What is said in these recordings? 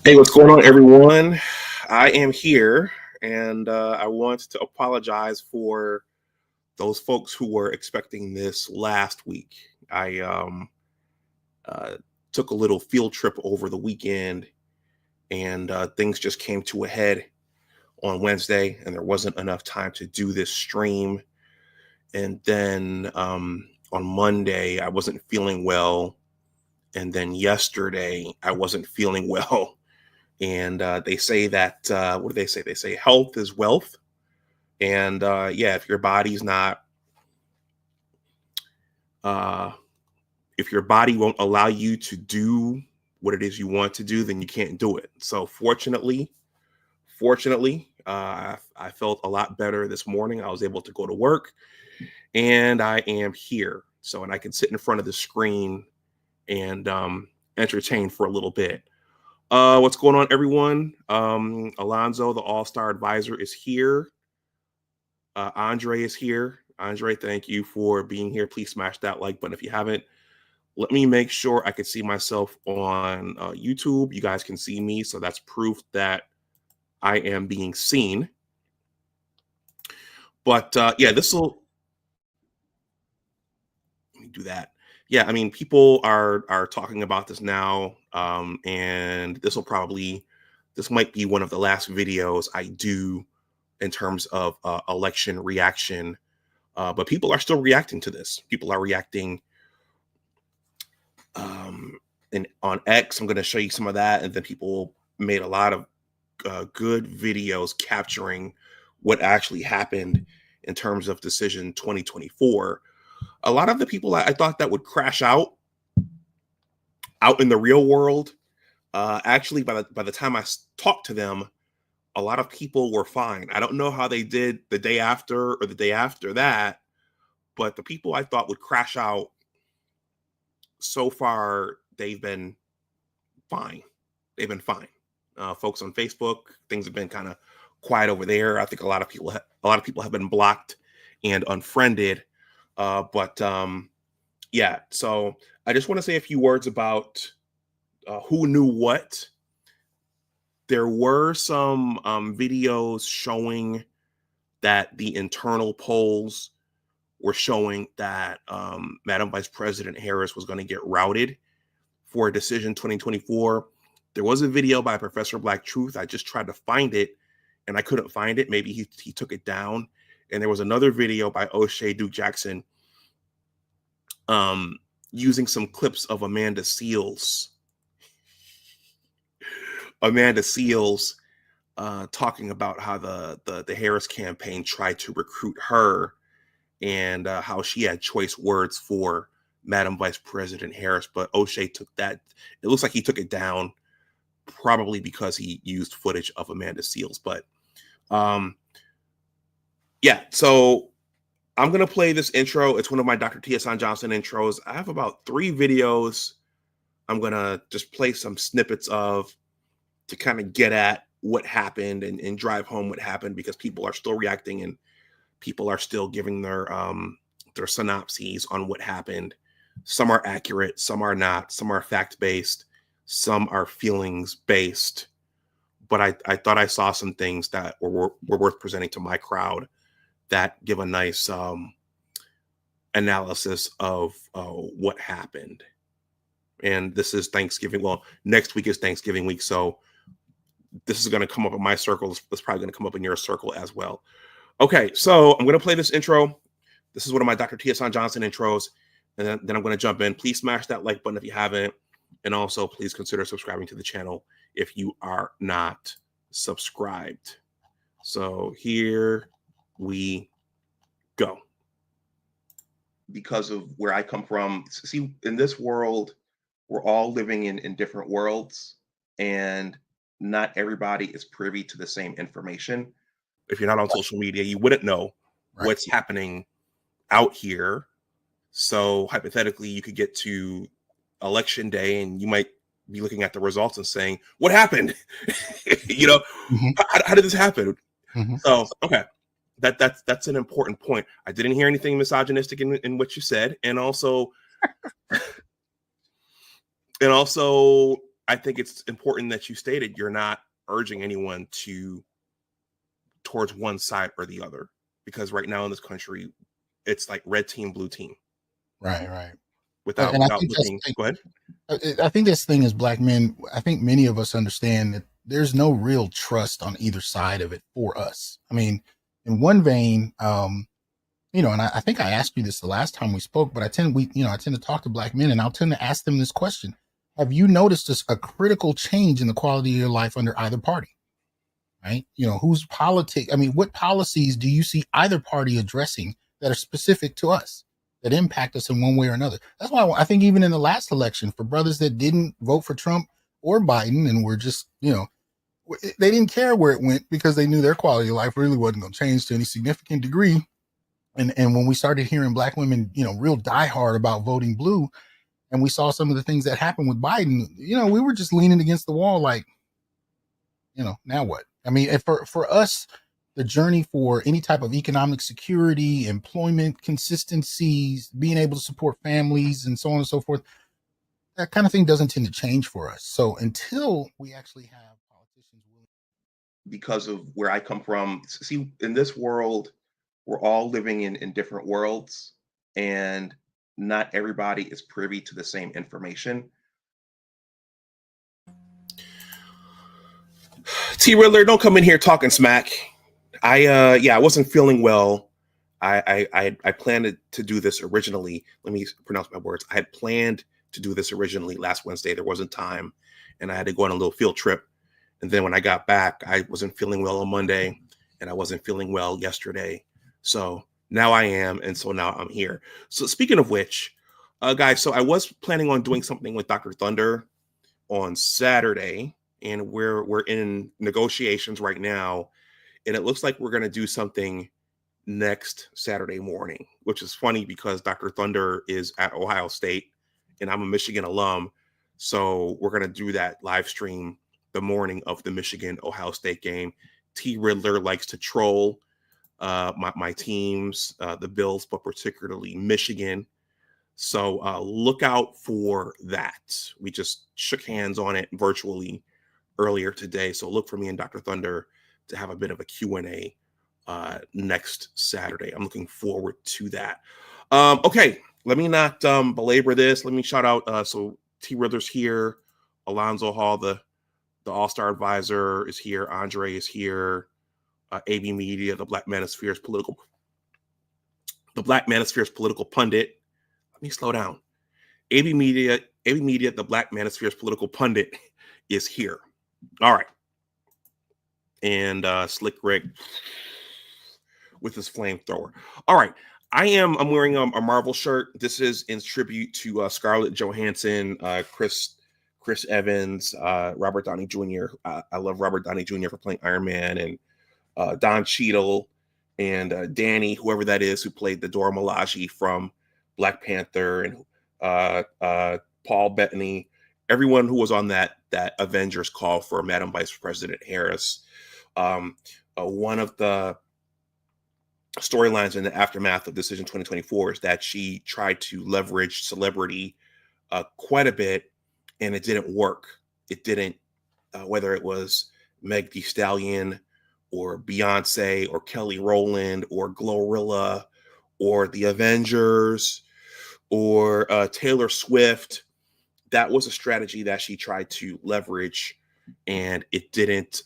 Hey, what's going on, everyone? I am here, and I want to apologize for those folks who were expecting this last week. I uh, took a little field trip over the weekend, and things just came to a head on Wednesday, and there wasn't enough time to do this stream. And then on Monday, I wasn't feeling well, and then yesterday, I wasn't feeling well. And they say that what do they say? They say health is wealth. And if your body's not, uh, if your body won't allow you to do what it is you want to do, then you can't do it. So fortunately, I felt a lot better this morning. I was able to go to work, and I am here. So, and I can sit in front of the screen and entertain for a little bit. What's going on, everyone? Alonzo, the All-Star Advisor, is here. Andre is here. Andre, thank you for being here. Please smash that like button if you haven't. Let me make sure I can see myself on YouTube. You guys can see me, so that's proof that I am being seen. But this will. Let me do that. Yeah, I mean, people are talking about this now, and this might be one of the last videos I do in terms of election reaction. But people are still reacting to this. People are reacting. And on X, I'm going to show you some of that. And then people made a lot of good videos capturing what actually happened in terms of decision 2024. A lot of the people I thought that would crash out in the real world, actually, by the time I talked to them, a lot of people were fine. I don't know how they did the day after or the day after that, but the people I thought would crash out, so far, they've been fine. They've been fine. Folks on Facebook, things have been kind of quiet over there. I think a lot of people have been blocked and unfriended. So I just want to say a few words about who knew what. There were some videos showing that the internal polls were showing that Madam Vice President Harris was going to get routed for a decision 2024. There was a video by Professor Black Truth. I just tried to find it, and I couldn't find it. Maybe he took it down. And there was another video by O'Shea Duke Jackson using some clips of Amanda Seales talking about how the Harris campaign tried to recruit her, and how she had choice words for Madam Vice President Harris. But O'Shea took that. It looks like he took it down, probably because he used footage of Amanda Seales. But so I'm going to play this intro. It's one of my Dr. T.S. Johnson intros. I have about 3 videos I'm going to just play some snippets of to kind of get at what happened and drive home what happened, because people are still reacting and people are still giving their synopses on what happened. Some are accurate, some are not, some are fact-based, some are feelings-based. But I thought I saw some things that were worth presenting to my crowd that give a nice analysis of what happened. And this is Thanksgiving. Well, next week is Thanksgiving week, so this is going to come up in my circle. It's probably going to come up in your circle as well. Okay, so I'm going to play this intro. This is one of my Dr. T.S. Johnson intros, and then I'm going to jump in. Please smash that like button if you haven't, and also please consider subscribing to the channel if you are not subscribed. So here we go. Because of where I come from, see, in this world, we're all living in different worlds, and not everybody is privy to the same information. If you're not on social media, you wouldn't know what's happening out here. So hypothetically, you could get to election day and you might be looking at the results and saying, what happened? How did this happen? So, okay. That's an important point. I didn't hear anything misogynistic in what you said. And also, I think it's important that you stated you're not urging anyone towards one side or the other, because right now in this country, it's like red team, blue team. Right. Without And I think that's looking. Go ahead. I think this thing as black men, I think many of us understand that there's no real trust on either side of it for us. I mean, in one vein, and I think I asked you this the last time we spoke, but I tend to talk to black men, and I'll tend to ask them this question: have you noticed a critical change in the quality of your life under either party? Right? Whose politic? I mean, what policies do you see either party addressing that are specific to us, that impact us in one way or another? That's why I think even in the last election, for brothers that didn't vote for Trump or Biden and were just, they didn't care where it went because they knew their quality of life really wasn't going to change to any significant degree. And when we started hearing black women, real diehard about voting blue, and we saw some of the things that happened with Biden, we were just leaning against the wall like, now what? I mean, if for us, the journey for any type of economic security, employment consistencies, being able to support families and so on and so forth, that kind of thing doesn't tend to change for us. So until we actually have politicians willing. Because of where I come from, see, in this world, we're all living in different worlds, and not everybody is privy to the same information. T Riddler, don't come in here talking smack. I wasn't feeling well. I planned to do this originally. Let me pronounce my words. I had planned to do this originally last Wednesday. There wasn't time, and I had to go on a little field trip. And then when I got back, I wasn't feeling well on Monday, and I wasn't feeling well yesterday. So now I am, and so now I'm here. So speaking of which, guys, so I was planning on doing something with Dr. Thunder on Saturday, and we're in negotiations right now, and it looks like we're going to do something next Saturday morning, which is funny because Dr. Thunder is at Ohio State, and I'm a Michigan alum, so we're going to do that live stream the morning of the Michigan-Ohio State game. T. Riddler likes to troll my teams, the Bills, but particularly Michigan. So look out for that. We just shook hands on it virtually earlier today. So look for me and Dr. Thunder to have a bit of a Q&A next Saturday. I'm looking forward to that. Okay, let me not belabor this. Let me shout out. So T. Riddler's here. Alonzo Hall, the All-Star Advisor, is here. Andre is here. AB Media, the Black Manosphere's political pundit. Let me slow down. AB Media, the Black Manosphere's political pundit, is here. All right. And Slick Rick with his flamethrower. All right. I'm wearing a Marvel shirt. This is in tribute to Scarlett Johansson, Chris Evans, Robert Downey Jr. I love Robert Downey Jr. for playing Iron Man, and Don Cheadle and Danny, whoever that is, who played the Dora Milaje from Black Panther, and Paul Bettany, everyone who was on that Avengers call for Madam Vice President Harris. One of the storylines in the aftermath of Decision 2024 is that she tried to leverage celebrity quite a bit, and it didn't work. It didn't, whether it was Meg Thee Stallion or Beyonce or Kelly Rowland or Glorilla or the Avengers or Taylor Swift. That was a strategy that she tried to leverage, and it didn't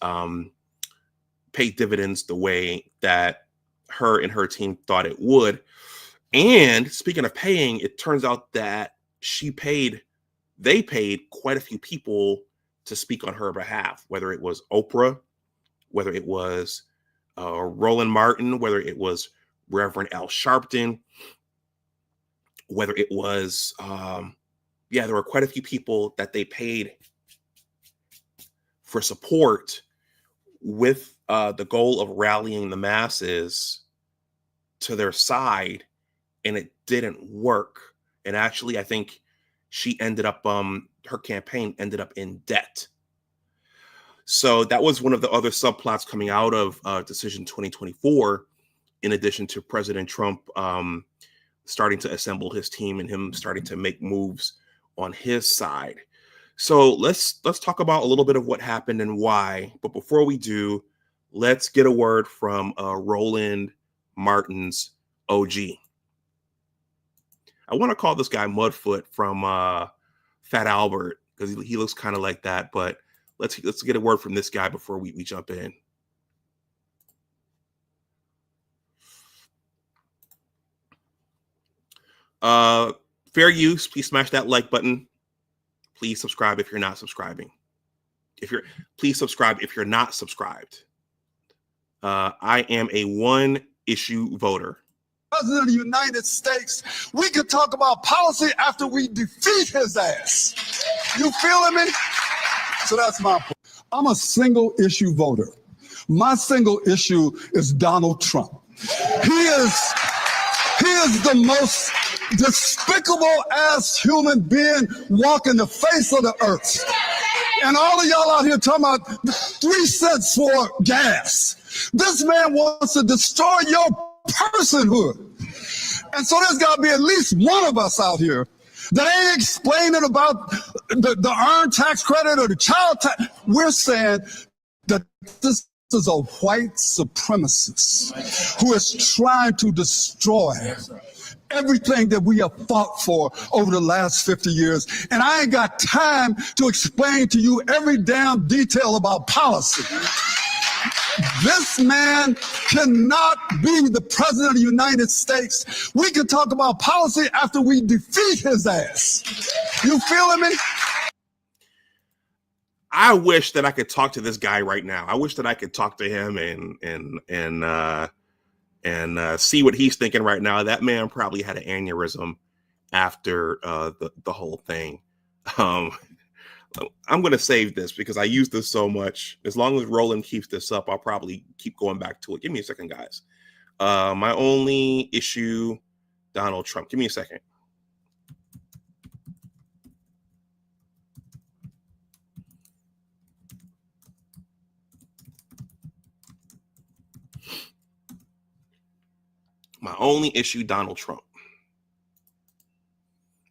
pay dividends the way that her and her team thought it would. And speaking of paying, it turns out that they paid quite a few people to speak on her behalf, whether it was Oprah, whether it was Roland Martin, whether it was Reverend Al Sharpton, whether it was, there were quite a few people that they paid for support with the goal of rallying the masses to their side, and it didn't work. And actually, I think she ended up, her campaign ended up in debt. So that was one of the other subplots coming out of Decision 2024, in addition to President Trump starting to assemble his team and him starting to make moves on his side. So let's talk about a little bit of what happened and why. But before we do, let's get a word from Roland Martin's OG. I want to call this guy Mudfoot from Fat Albert because he looks kind of like that. But let's get a word from this guy before we jump in. Fair use. Please smash that like button. Please subscribe if you're not subscribing. Please subscribe if you're not subscribed. I am a one issue voter. President of the United States, we could talk about policy after we defeat his ass. You feeling me? So that's my point. I'm a single issue voter. My single issue is Donald Trump. He is the most despicable ass human being walking the face of the earth. And all of y'all out here talking about 3 cents for gas. This man wants to destroy your personhood. And so there's got to be at least one of us out here that ain't explaining about the earned tax credit or the child tax. We're saying that this is a white supremacist who is trying to destroy everything that we have fought for over the last 50 years. And I ain't got time to explain to you every damn detail about policy. This man cannot be the president of the United States. We can talk about policy after we defeat his ass. You feeling me? I wish that I could talk to this guy right now. I wish that I could talk to him and see what he's thinking right now. That man probably had an aneurysm after the whole thing. I'm going to save this because I use this so much. As long as Roland keeps this up, I'll probably keep going back to it. Give me a second, guys. My only issue, Donald Trump. Give me a second. My only issue, Donald Trump.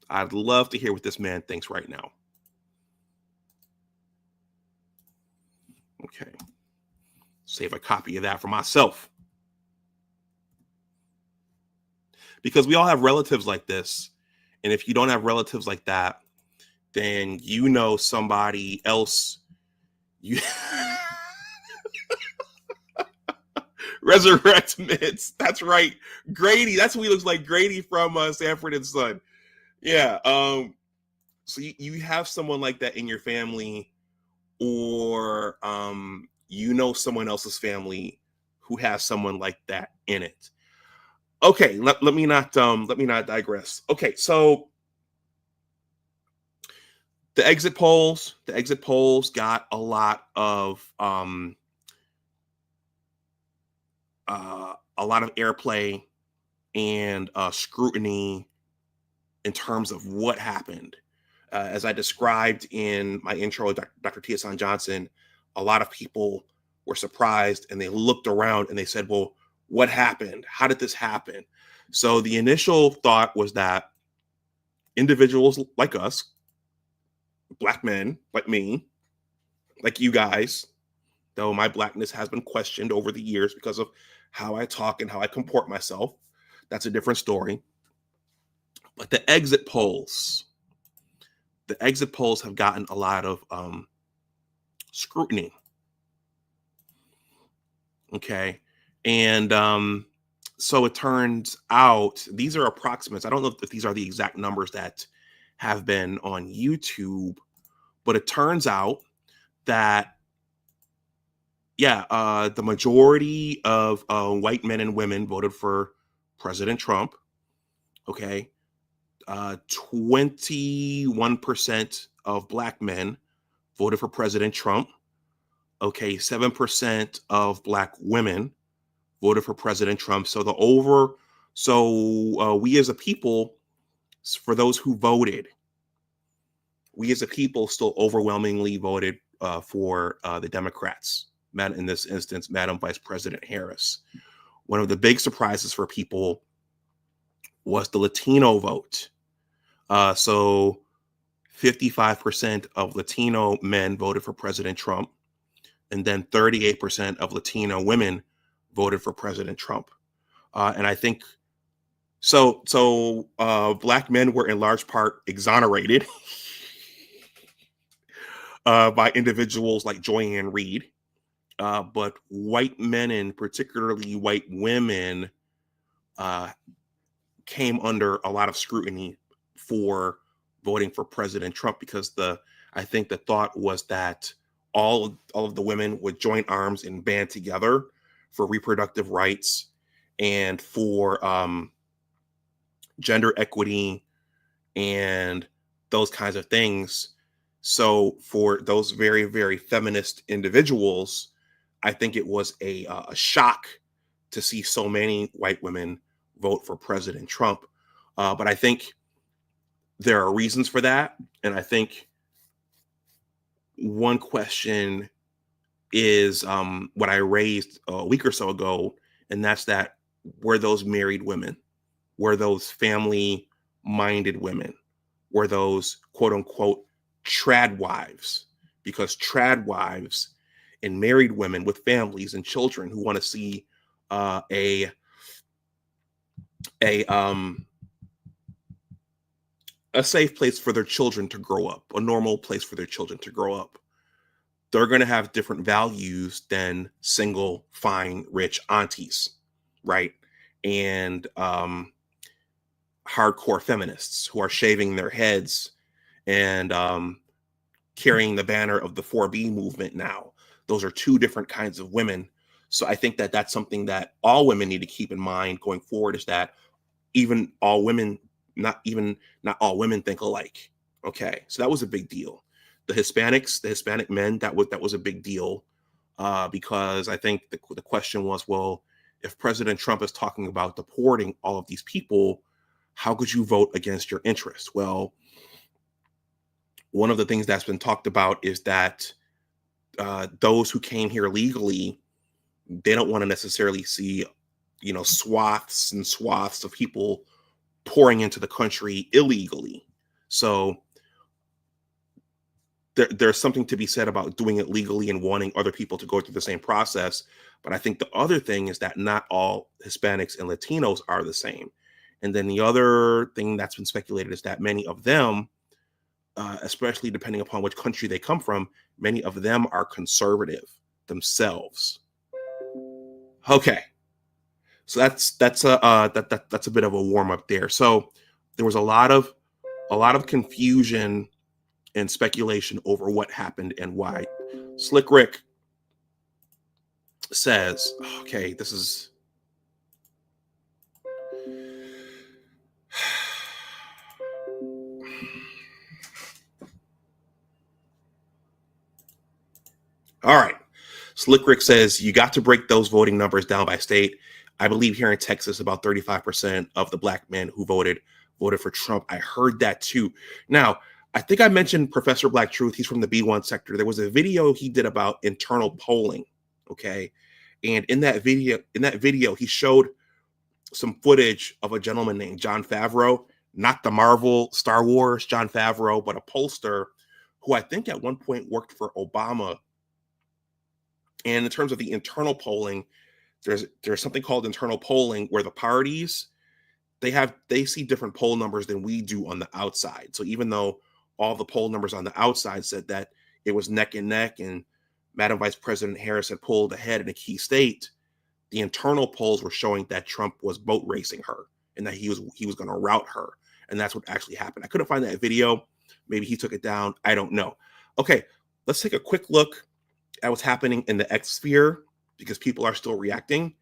I'd love to hear what this man thinks right now. Okay. Save a copy of that for myself. Because we all have relatives like this. And if you don't have relatives like that, then you know somebody else. You Resurrect Mitts. That's right. Grady. That's who he looks like. Grady from Sanford and Son. Yeah. So you have someone like that in your family, or you know someone else's family who has someone like that in it. Okay, let me not digress. Okay, so the exit polls got a lot of airplay and scrutiny in terms of what happened. As I described in my intro, Dr. Tiasan Johnson, a lot of people were surprised and they looked around and they said, well, what happened? How did this happen? So the initial thought was that individuals like us, Black men like me, like you guys, though my Blackness has been questioned over the years because of how I talk and how I comport myself. That's a different story. But the exit polls have gotten a lot of scrutiny. Okay. And so it turns out these are approximates. I don't know if these are the exact numbers that have been on YouTube, but it turns out that, the majority of white men and women voted for President Trump. Okay. 21% of Black men voted for President Trump. Okay, 7% of Black women voted for President Trump. So we as a people, for those who voted, we as a people still overwhelmingly voted for the Democrats. In this instance, Madam Vice President Harris. One of the big surprises for people was the Latino vote. So 55% of Latino men voted for President Trump, and then 38% of Latino women voted for President Trump. And I think Black men were in large part exonerated by individuals like Joyanne Reed. But white men, and particularly white women, came under a lot of scrutiny for voting for President Trump, because I think the thought was that all of the women would join arms and band together for reproductive rights and for gender equity and those kinds of things. So for those very, very feminist individuals, I think it was a shock to see so many white women vote for President Trump. But I think there are reasons for that. And I think one question is what I raised a week or so ago, and that's that, were those married women? Were those family-minded women? Were those quote-unquote trad wives? Because trad wives and married women with families and children who want to see a safe place for their children to grow up, a normal place for their children to grow up, they're going to have different values than single, fine, rich aunties, right? And hardcore feminists who are shaving their heads and carrying the banner of the 4B movement now. Those are two different kinds of women. So I think that that's something that all women need to keep in mind going forward, is that even all women, not all women think alike. Okay, so that was a big deal. The Hispanic men, that was a big deal, because I think the question was, well, if President Trump is talking about deporting all of these people, how could you vote against your interests? Well, one of the things that's been talked about is that those who came here legally, they don't want to necessarily see, swaths and swaths of people pouring into the country illegally. So there's something to be said about doing it legally and wanting other people to go through the same process. But I think the other thing is that not all Hispanics and Latinos are the same. And then the other thing that's been speculated is that many of them, especially depending upon which country they come from, many of them are conservative themselves. Okay, so that's a bit of a warm up there. So there was a lot of confusion and speculation over what happened and why. Slick Rick says, okay, this is all right. Slick Rick says, you got to break those voting numbers down by state. I believe here in Texas, about 35% of the Black men who voted for Trump. I heard that too. Now, I think I mentioned Professor Black Truth. He's from the B1 sector. There was a video he did about internal polling. Okay. And in that video, he showed some footage of a gentleman named Jon Favreau, not the Marvel Star Wars Jon Favreau, but a pollster who I think at one point worked for Obama. And in terms of the internal polling, there's something called internal polling where the parties, they see different poll numbers than we do on the outside. So even though all the poll numbers on the outside said that it was neck and neck and Madam Vice President Harris had pulled ahead in a key state, the internal polls were showing that Trump was boat racing her and that he was going to rout her. And that's what actually happened. I couldn't find that video. Maybe he took it down. I don't know. Okay, let's take a quick look at what's happening in the X sphere, because people are still reacting.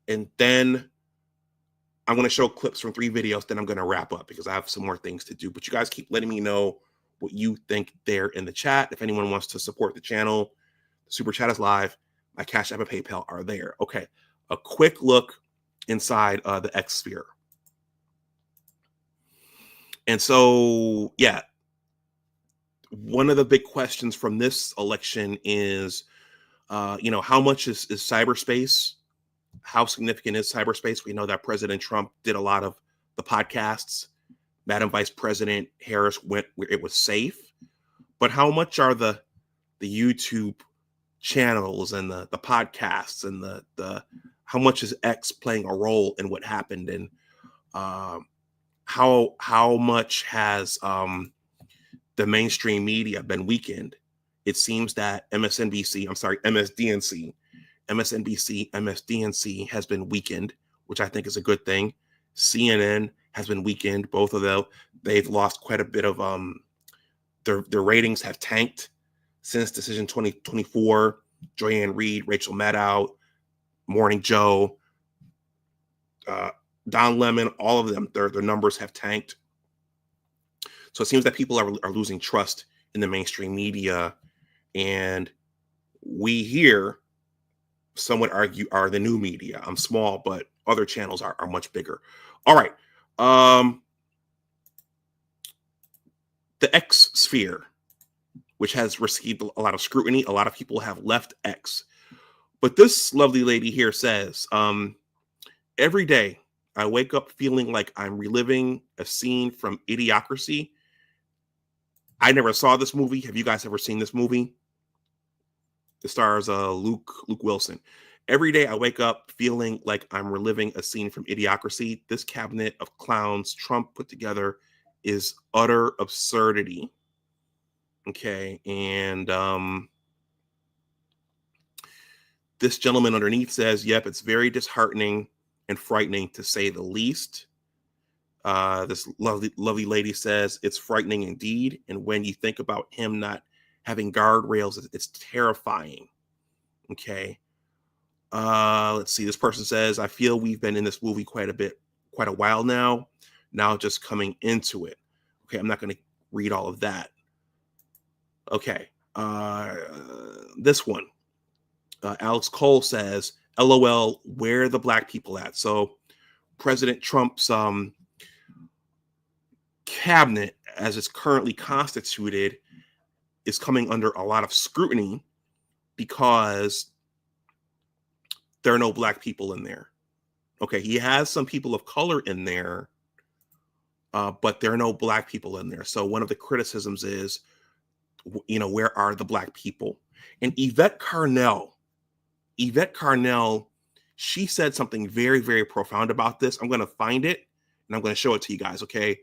And then I'm going to show clips from 3 videos. Then I'm going to wrap up because I have some more things to do. But you guys keep letting me know what you think there in the chat. If anyone wants to support the channel, the Super Chat is live. My Cash App and PayPal are there. Okay, a quick look inside the X sphere. And so, yeah, one of the big questions from this election is, how much is cyberspace? How significant is cyberspace? We know that President Trump did a lot of the podcasts. Madam Vice President Harris went where it was safe. But how much are the YouTube channels and the podcasts and the how much is X playing a role in what happened, and how much has the mainstream media been weakened? It seems that MSNBC, MSDNC has been weakened, which I think is a good thing. CNN has been weakened. Both of them, they've lost quite a bit of their ratings have tanked since Decision 2024. Joyanne Reed, Rachel Maddow, Morning Joe, Don Lemon, all of them, their numbers have tanked. So it seems that people are losing trust in the mainstream media, and we here, some would argue, are the new media. I'm small, but other channels are much bigger. All right. The X sphere, which has received a lot of scrutiny. A lot of people have left X. But this lovely lady here says, every day I wake up feeling like I'm reliving a scene from Idiocracy. I never saw this movie. Have you guys ever seen this movie? It stars Luke Wilson. Every day I wake up feeling like I'm reliving a scene from Idiocracy. This cabinet of clowns Trump put together is utter absurdity. Okay, and this gentleman underneath says, yep, it's very disheartening and frightening to say the least. This lovely lady says, it's frightening indeed. And when you think about him not having guardrails, it's terrifying. Okay. Let's see. This person says, I feel we've been in this movie quite a while now just coming into it. Okay. I'm not going to read all of that. Okay. This one, Alex Cole says, LOL, where are the black people at? So President Trump's cabinet, as it's currently constituted, is coming under a lot of scrutiny because there are no black people in there. Okay, he has some people of color in there, but there are no black people in there. So one of the criticisms is, where are the black people? And Yvette Carnell, she said something very, very profound about this. I'm going to find it and I'm going to show it to you guys. Okay.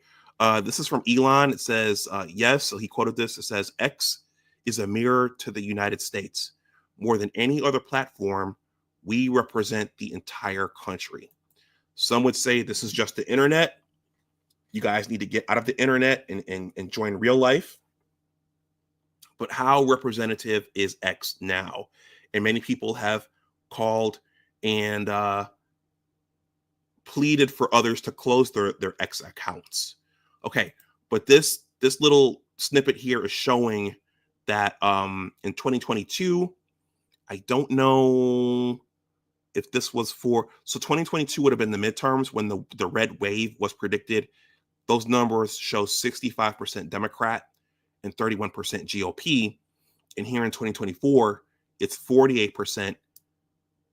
This is from Elon. It says, yes. So he quoted this. It says, X is a mirror to the United States. More than any other platform, we represent the entire country. Some would say this is just the internet. You guys need to get out of the internet and join real life. But how representative is X now? And many people have called and pleaded for others to close their X accounts. Okay, but this little snippet here is showing that in 2022, I don't know if this was so 2022 would have been the midterms when the red wave was predicted. Those numbers show 65% Democrat and 31% GOP. And here in 2024, it's 48%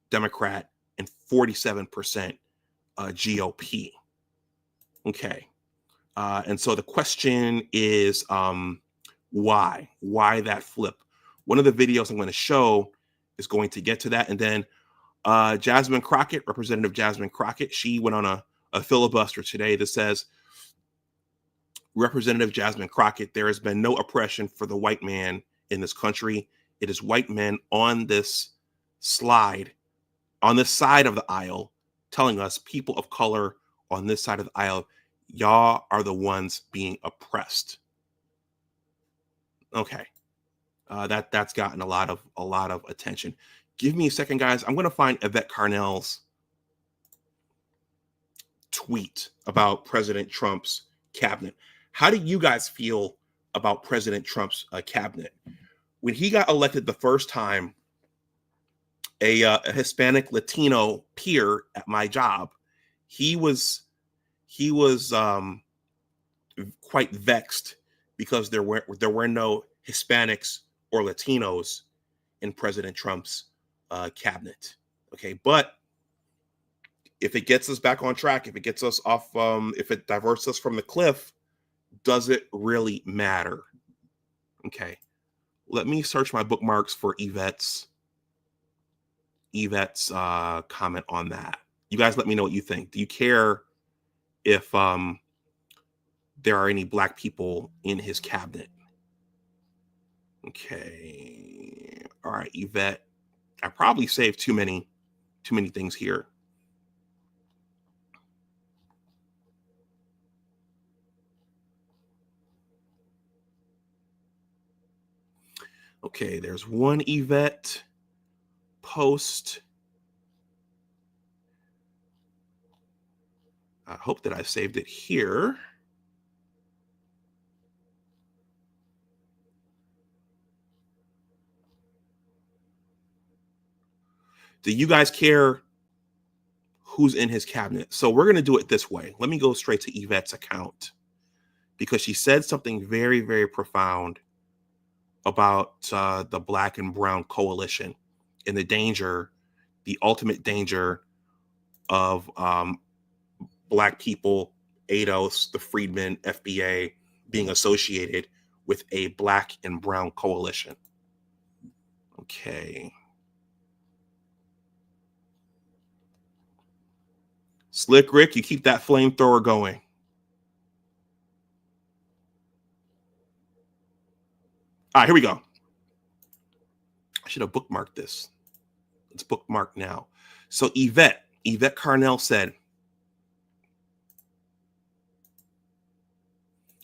Democrat and 47% GOP. Okay. And so the question is, why? Why that flip? One of the videos I'm going to show is going to get to that. And then Jasmine Crockett, Representative Jasmine Crockett, she went on a filibuster today that says, Representative Jasmine Crockett, there has been no oppression for the white man in this country. It is white men on this side of the aisle telling us, people of color on this side of the aisle, y'all are the ones being oppressed. Okay. That's gotten a lot of attention. Give me a second, guys. I'm going to find Yvette Carnell's tweet about President Trump's cabinet. How do you guys feel about President Trump's cabinet? When he got elected the first time, a Hispanic Latino peer at my job, he was quite vexed because there were no Hispanics or Latinos in President Trump's cabinet. Okay, but if it gets us back on track, if it gets us off, if it diverts us from the cliff, does it really matter? Okay. Let me search my bookmarks for Yvette's comment on that. You guys let me know what you think. Do you care if there are any black people in his cabinet? Okay. All right, Yvette. I probably saved too many things here. Okay, there's one Yvette post. I hope that I saved it here. Do you guys care who's in his cabinet? So we're going to do it this way. Let me go straight to Yvette's account because she said something very, very profound about the Black and Brown coalition and the ultimate danger of Black people, ADOS, the Freedmen, FBA, being associated with a Black and Brown coalition. Okay. Slick Rick, you keep that flamethrower going. All right, here we go. I should have bookmarked this. Let's bookmark now. So Yvette Carnell said,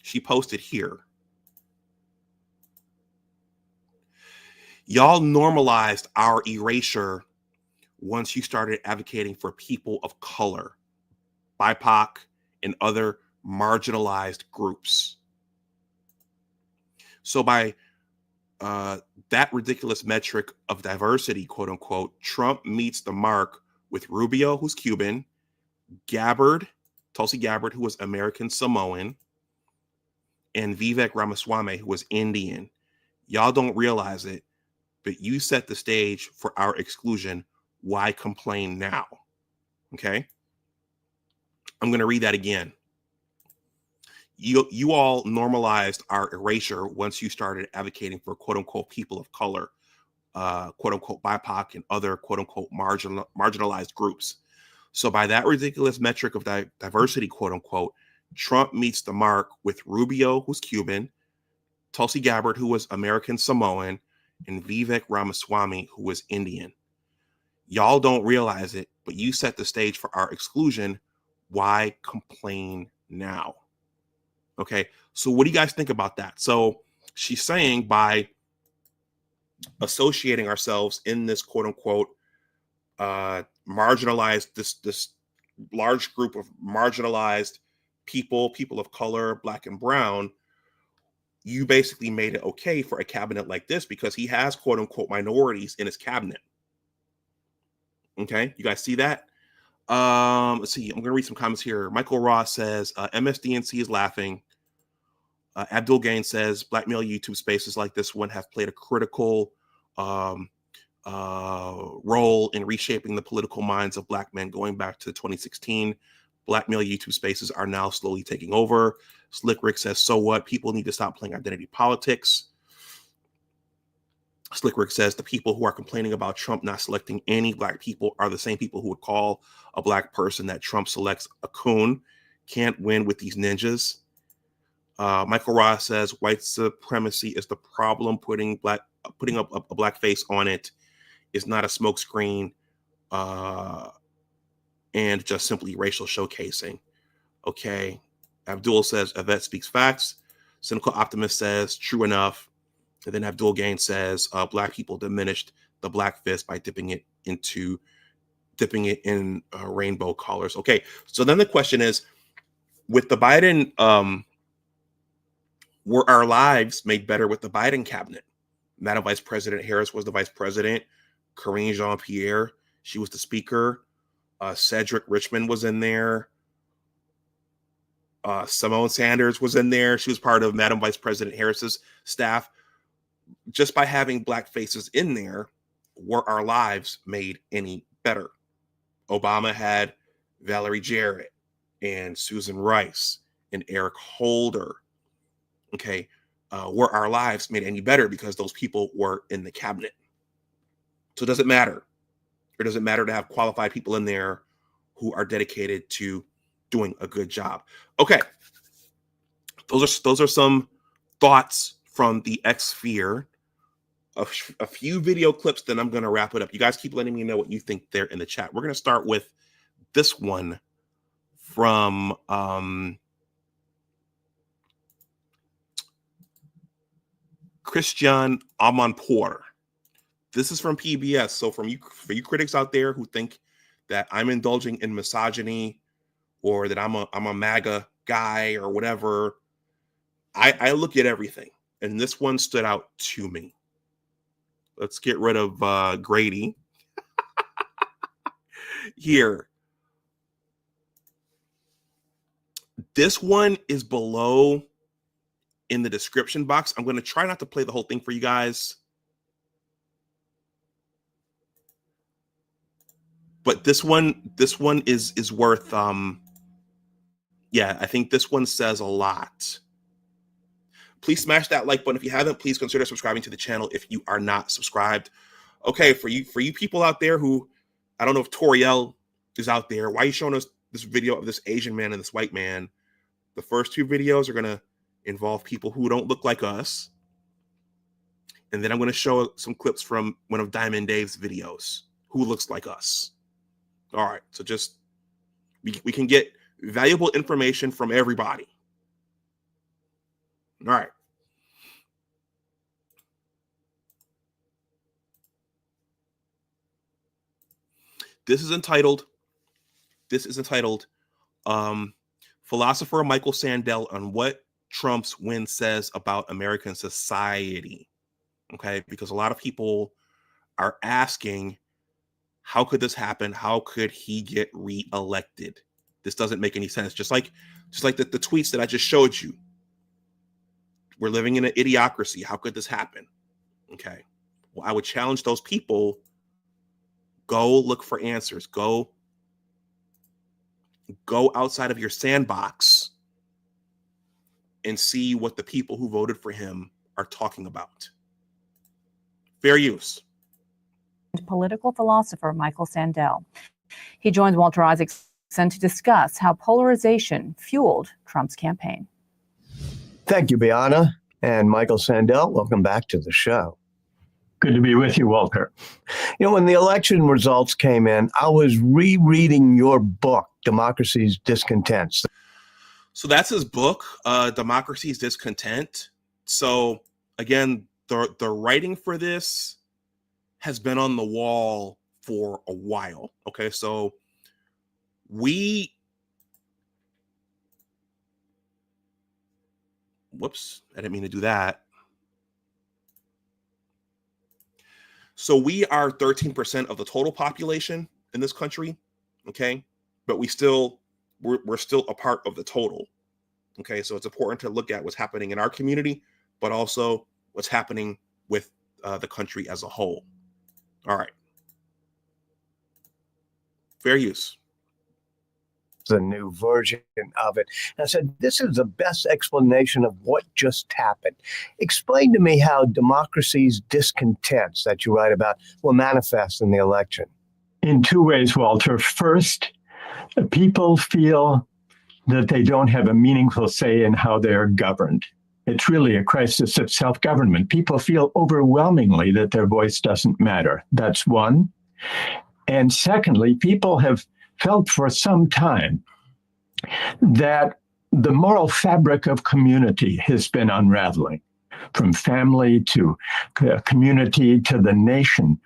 she posted here, y'all normalized our erasure once you started advocating for people of color, BIPOC, and other marginalized groups. So by that ridiculous metric of diversity, quote unquote, Trump meets the mark with Rubio, who's Cuban, Tulsi Gabbard, who was American Samoan, and Vivek Ramaswamy, who was Indian. Y'all don't realize it, but you set the stage for our exclusion. Why complain now? Okay. I'm going to read that again. You all normalized our erasure once you started advocating for quote unquote people of color, quote unquote BIPOC, and other quote unquote marginalized groups. So by that ridiculous metric of diversity, quote unquote, Trump meets the mark with Rubio, who's Cuban, Tulsi Gabbard, who was American Samoan, and Vivek Ramaswamy, who was Indian. Y'all don't realize it, but you set the stage for our exclusion. Why complain now? Okay, so what do you guys think about that? So she's saying by associating ourselves in this quote unquote marginalized, this large group of marginalized people of color, Black and Brown, you basically made it okay for a cabinet like this because he has quote unquote minorities in his cabinet. Okay, you guys see that? Let's see. I'm gonna read some comments here. Michael Ross says MSDNC is laughing. Abdul Gaines says Black male YouTube spaces like this one have played a critical role in reshaping the political minds of Black men going back to 2016. Black male YouTube spaces are now slowly taking over. Slick Rick says, so what? People need to stop playing identity politics. Slick Rick says the people who are complaining about Trump not selecting any Black people are the same people who would call a Black person that Trump selects a coon. Can't win with these ninjas. Michael Ross says white supremacy is the problem. Putting up a Black face on it is not a smokescreen and just simply racial showcasing. Okay. Abdul says Yvette speaks facts. Cynical Optimist says true enough. And then Abdul Gaines says Black people diminished the Black fist by dipping it in rainbow colors. Okay. So then the question is, with the Biden, were our lives made better with the Biden cabinet? Madam Vice President Harris was the vice president. Karine Jean-Pierre, she was the speaker. Cedric Richmond was in there. Simone Sanders was in there. She was part of Madam Vice President Harris's staff. Just by having Black faces in there, were our lives made any better? Obama had Valerie Jarrett and Susan Rice and Eric Holder. Okay. were our lives made any better because those people were in the cabinet. So it doesn't matter. It doesn't matter to have qualified people in there who are dedicated to doing a good job. Okay. Those are some thoughts from the X sphere. A few video clips, then I'm going to wrap it up. You guys keep letting me know what you think there in the chat. We're going to start with this one from Christian Amanpour. This is from PBS. So for you critics out there who think that I'm indulging in misogyny or that I'm a MAGA guy or whatever, I look at everything, and this one stood out to me. Let's get rid of Grady here. This one is below in the description box. I'm going to try not to play the whole thing for you guys. But this one is worth yeah, I think this one says a lot. Please smash that like button if you haven't. Please consider subscribing to the channel if you are not subscribed. Okay, for you people out there who, I don't know if Toriel is out there. Why are you showing us this video of this Asian man and this white man? The first two videos are going to involve people who don't look like us. And then I'm going to show some clips from one of Diamond Dave's videos who looks like us. All right, so just we can get valuable information from everybody. All right. This is entitled Philosopher Michael Sandel on what Trump's win says about American society. Okay, because a lot of people are asking, how could this happen? How could he get reelected? This doesn't make any sense. Just like the tweets that I just showed you. We're living in an idiocracy. How could this happen? Okay. Well, I would challenge those people. Go look for answers. Go outside of your sandbox and see what the people who voted for him are talking about. Fair use. Political philosopher Michael Sandel. He joins Walter Isaacson to discuss how polarization fueled Trump's campaign. Thank you, Bianna. And Michael Sandel, welcome back to the show. Good to be with you, Walter. You know, when the election results came in, I was rereading your book, Democracy's Discontents. So that's his book, Democracy's Discontent. So again, the writing for this has been on the wall for a while. Okay, so whoops, I didn't mean to do that. So we are 13% of the total population in this country, okay? But we're still a part of the total, okay? So it's important to look at what's happening in our community, but also what's happening with the country as a whole. All right. Fair use. The new version of it. And I said, this is the best explanation of what just happened. Explain to me how democracy's discontents that you write about will manifest in the election. In two ways, Walter. First, people feel that they don't have a meaningful say in how they're governed. It's really a crisis of self-government. People feel overwhelmingly that their voice doesn't matter. That's one. And secondly, people have felt for some time that the moral fabric of community has been unraveling, from family to community to the nation.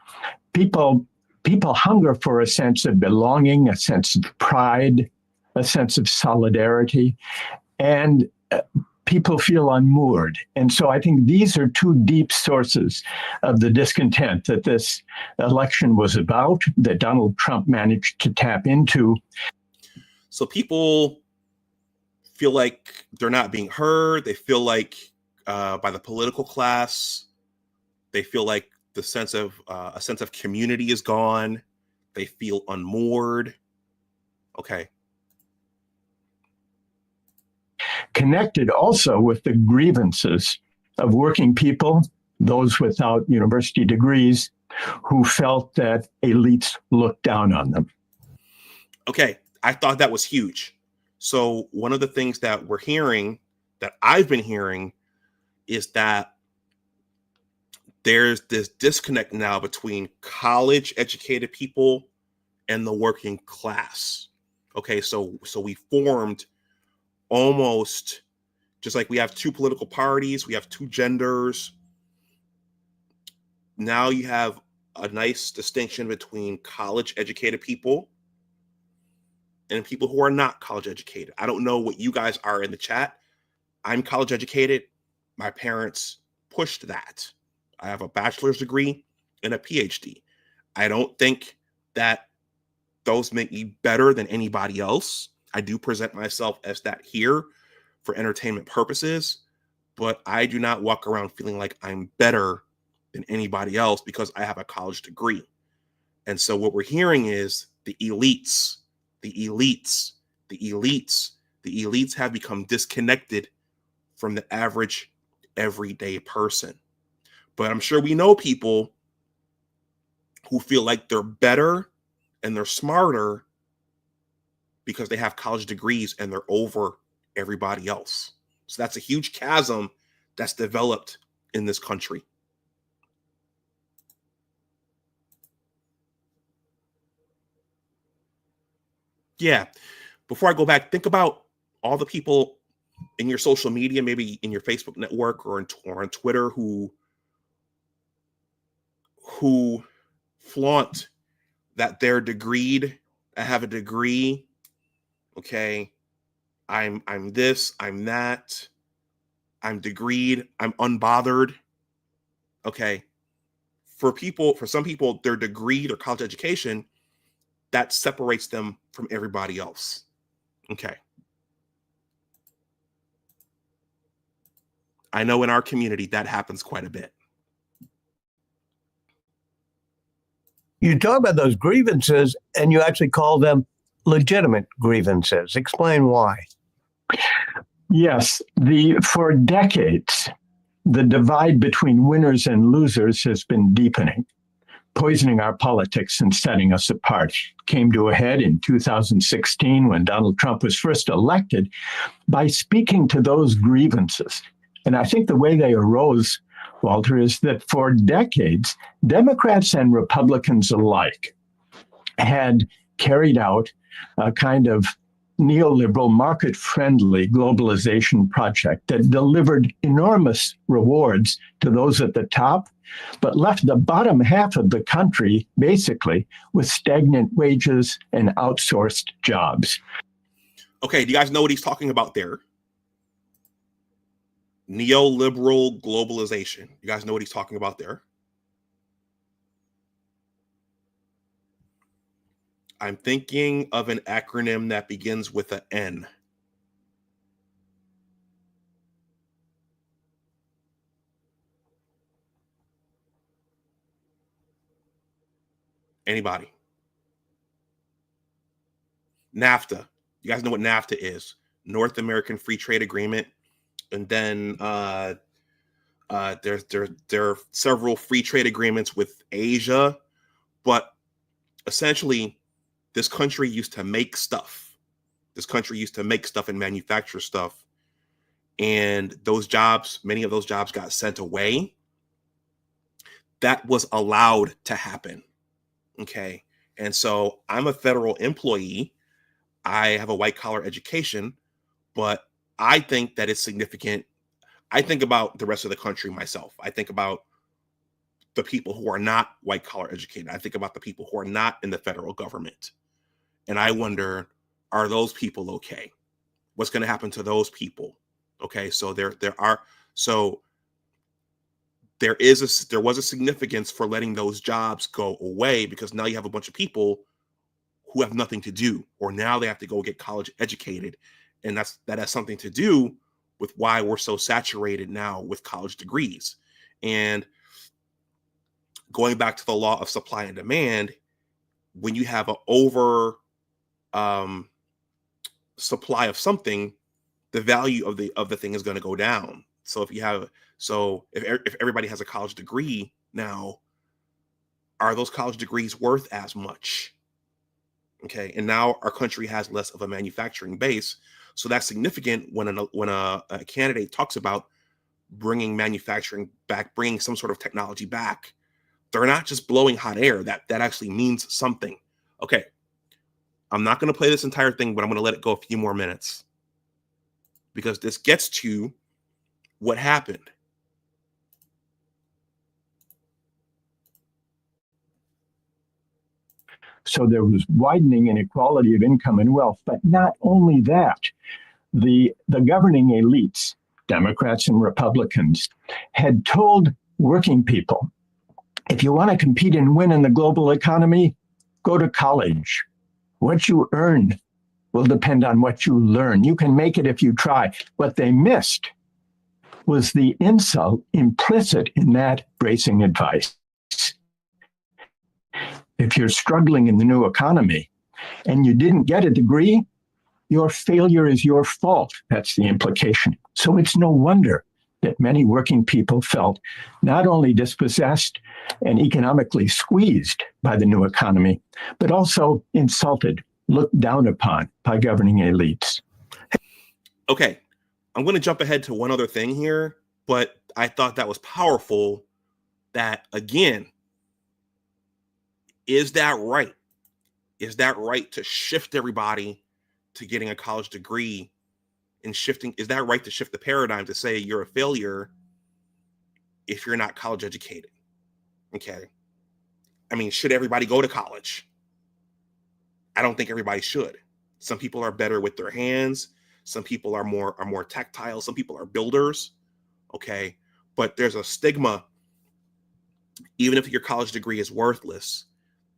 People hunger for a sense of belonging, a sense of pride, a sense of solidarity, and people feel unmoored. And so I think these are two deep sources of the discontent that this election was about, that Donald Trump managed to tap into. So people feel like they're not being heard. They feel like by the political class, they feel like the sense of a sense of community is gone. They feel unmoored. Okay. Connected also with the grievances of working people, those without university degrees, who felt that elites looked down on them. Okay, I thought that was huge. So one of the things that we're hearing, that I've been hearing, is that there's this disconnect now between college educated people and the working class. Okay, so we formed almost just like we have two political parties, we have two genders. Now you have a nice distinction between college educated people and people who are not college educated. I don't know what you guys are in the chat. I'm college educated. My parents pushed that. I have a bachelor's degree and a PhD. I don't think that those make me better than anybody else. I do present myself as that here for entertainment purposes, but I do not walk around feeling like I'm better than anybody else because I have a college degree. And so what we're hearing is the elites have become disconnected from the average everyday person. But I'm sure we know people who feel like they're better and they're smarter because they have college degrees and they're over everybody else. So that's a huge chasm that's developed in this country. Yeah. Before I go back, think about all the people in your social media, maybe in your Facebook network or on Twitter, who flaunt that they're degreed. I have a degree. Okay. I'm this, I'm that. I'm degreed. I'm unbothered. Okay. For some people, their degree, their college education, that separates them from everybody else. Okay. I know in our community that happens quite a bit. You talk about those grievances and you actually call them legitimate grievances. Explain why. Yes, for decades, the divide between winners and losers has been deepening, poisoning our politics and setting us apart. Came to a head in 2016 when Donald Trump was first elected by speaking to those grievances. And I think the way they arose, Walter, is that for decades, Democrats and Republicans alike had carried out a kind of neoliberal, market-friendly globalization project that delivered enormous rewards to those at the top, but left the bottom half of the country basically with stagnant wages and outsourced jobs. Okay, do you guys know what he's talking about there? Neoliberal globalization. You guys know what he's talking about there? I'm thinking of an acronym that begins with an N. Anybody? NAFTA. You guys know what NAFTA is? North American Free Trade Agreement. And then there are several free trade agreements with Asia, but essentially this country used to make stuff. This country used to make stuff and manufacture stuff. And those jobs, many of those jobs got sent away. That was allowed to happen. Okay. And so I'm a federal employee. I have a white collar education, but I think that it's significant. I think about the rest of the country myself. I think about the people who are not white collar educated. I think about the people who are not in the federal government. And I wonder, are those people okay? What's going to happen to those people? Okay, so there was a significance for letting those jobs go away, because now you have a bunch of people who have nothing to do, or now they have to go get college educated. And that has something to do with why we're so saturated now with college degrees. And going back to the law of supply and demand, when you have an over supply of something, the value of the thing is going to go down. So if everybody has a college degree now, are those college degrees worth as much? Okay, and now our country has less of a manufacturing base, so that's significant when a candidate talks about bringing manufacturing back, bringing some sort of technology back. They're not just blowing hot air. That actually means something. Okay, I'm not going to play this entire thing, but I'm going to let it go a few more minutes because this gets to what happened. So there was widening inequality of income and wealth. But not only that, the governing elites, Democrats and Republicans, had told working people, if you want to compete and win in the global economy, go to college. What you earn will depend on what you learn. You can make it if you try. What they missed was the insult implicit in that bracing advice. If you're struggling in the new economy and you didn't get a degree, your failure is your fault. That's the implication. So it's no wonder that many working people felt not only dispossessed and economically squeezed by the new economy, but also insulted, looked down upon by governing elites. Okay, I'm going to jump ahead to one other thing here, but I thought that was powerful. That, again, is that right? Is that right to shift everybody to getting a college degree and shifting? Is that right to shift the paradigm to say you're a failure if you're not college educated? Okay. I mean, should everybody go to college? I don't think everybody should. Some people are better with their hands. Some people are more tactile. Some people are builders. Okay. But there's a stigma. Even if your college degree is worthless,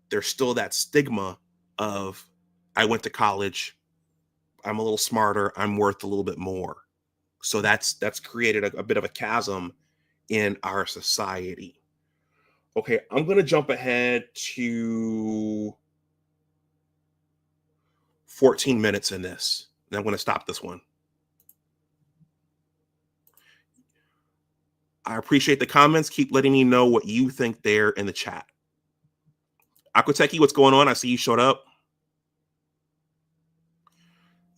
there's still that stigma of, I went to college, I'm a little smarter, I'm worth a little bit more. So that's created a bit of a chasm in our society. Okay, I'm going to jump ahead to 14 minutes in this. And I'm going to stop this one. I appreciate the comments. Keep letting me know what you think there in the chat. Aquateki, what's going on? I see you showed up.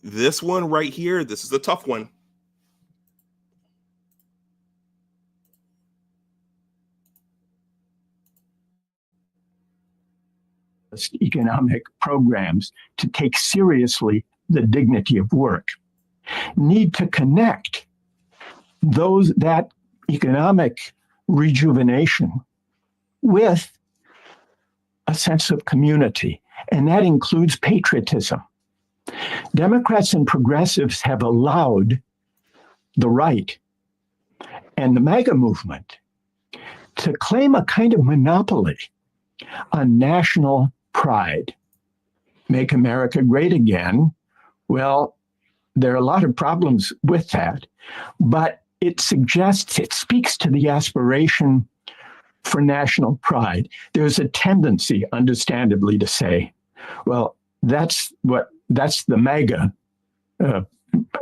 This one right here, this is a tough one. Economic programs to take seriously the dignity of work need to connect that economic rejuvenation with a sense of community, and that includes patriotism. Democrats and progressives have allowed the right and the MAGA movement to claim a kind of monopoly on national pride. Make America great again. Well, there are a lot of problems with that, but it speaks to the aspiration for national pride. There's a tendency, understandably, to say, well, that's the MAGA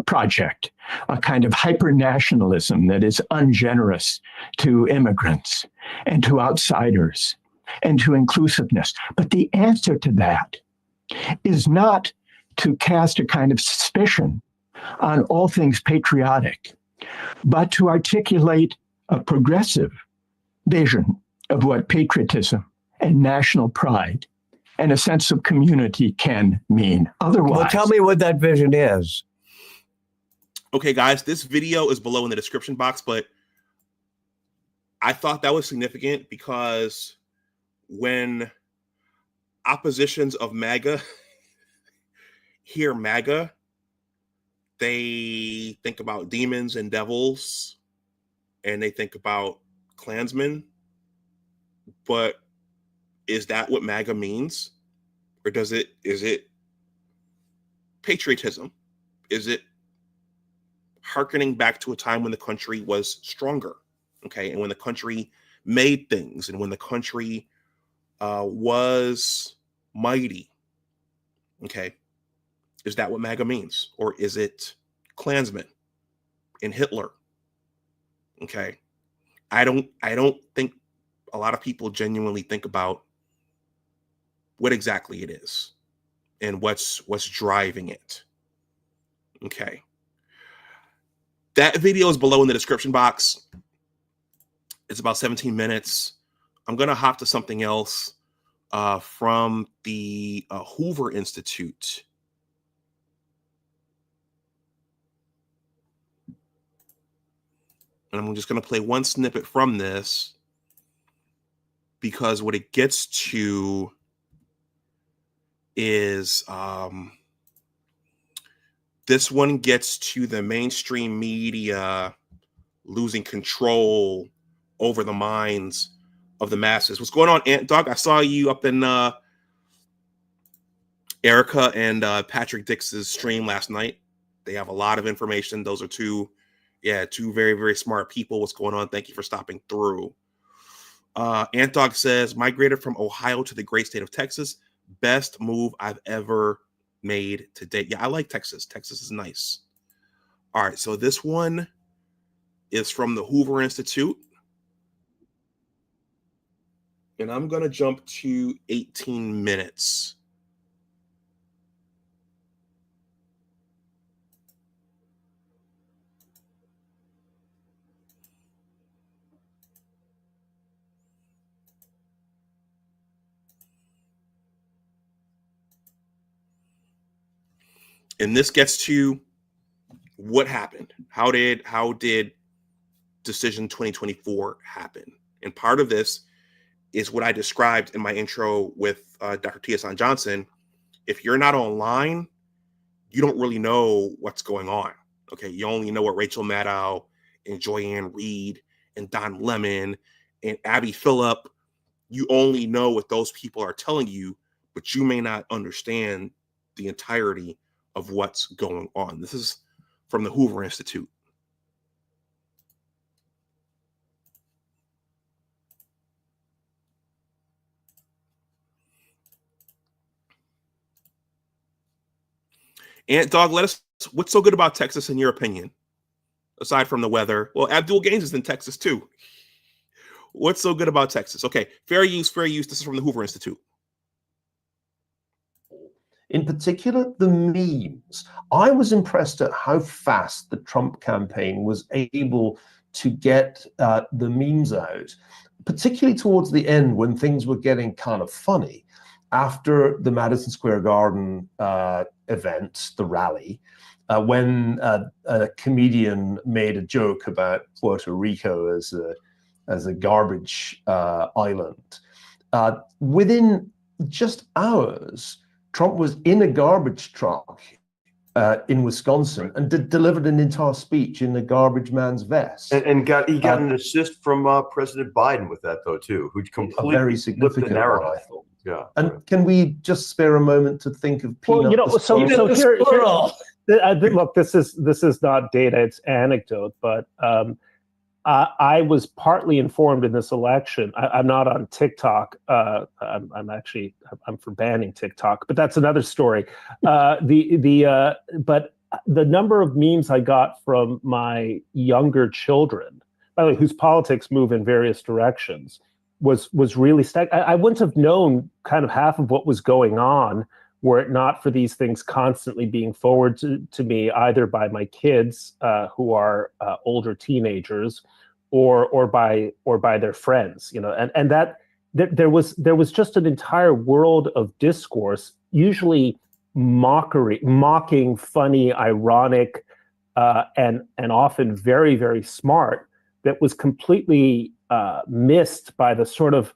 project, a kind of hyper-nationalism that is ungenerous to immigrants and to outsiders and to inclusiveness. But the answer to that is not to cast a kind of suspicion on all things patriotic, but to articulate a progressive vision of what patriotism and national pride and a sense of community can mean. Otherwise, Well, tell me what that vision is. Okay, guys, this video is below in the description box, but I thought that was significant because when oppositions of MAGA hear MAGA, they think about demons and devils, and they think about Klansmen. But is that what MAGA means? Or is it patriotism? Is it hearkening back to a time when the country was stronger? Okay, and when the country made things, and when the country was mighty? Okay, is that what MAGA means? Or is it Klansmen and Hitler Okay. I don't think a lot of people genuinely think about what exactly it is and what's driving it. Okay. That video is below in the description box. It's about 17 minutes. I'm going to hop to something else from the Hoover Institute. And I'm just going to play one snippet from this because what it gets to is this one gets to the mainstream media losing control over the minds of the masses. What's going on, Ant Dog? I saw you up in Erica and Patrick Dix's stream last night. They have a lot of information. Those are two very, very smart people. What's going on? Thank you for stopping through. Ant Dog says, migrated from Ohio to the great state of Texas. Best move I've ever made to date. Yeah, I like Texas. Texas is nice. All right, so this one is from the Hoover Institute. And I'm going to jump to 18 minutes. And this gets to what happened. How did Decision 2024 happen? And part of this is what I described in my intro with Dr. T.S. Johnson. If you're not online, you don't really know what's going on. Okay, you only know what Rachel Maddow and Joyanne Reed and Don Lemon and Abby Phillip. You only know what those people are telling you, but you may not understand the entirety of what's going on. This is from the Hoover Institute. Ant Dog, let us, what's so good about Texas in your opinion? Aside from the weather. Well, Abdul Gaines is in Texas too. What's so good about Texas? Okay, fair use. This is from the Hoover Institute. In particular, the memes. I was impressed at how fast the Trump campaign was able to get the memes out, particularly towards the end when things were getting kind of funny. After the Madison Square Garden event, the rally, when a comedian made a joke about Puerto Rico as a garbage island, within just hours, Trump was in a garbage truck in Wisconsin and delivered an entire speech in the garbage man's vest. And he got an assist from President Biden with that, though, too, who completely a very significant flipped the narrative. one, I thought. Yeah. And can we just spare a moment to think of Peanut? Well, so here, look, this is not data; it's anecdote. But I was partly informed in this election. I'm not on TikTok. I'm for banning TikTok, but that's another story. But the number of memes I got from my younger children, by the way, whose politics move in various directions, was really staggering. I wouldn't have known kind of half of what was going on were it not for these things constantly being forwarded to me, either by my kids who are older teenagers, or by their friends, and that there was just an entire world of discourse, usually mocking, funny, ironic, and often very, very smart, that was completely missed by the sort of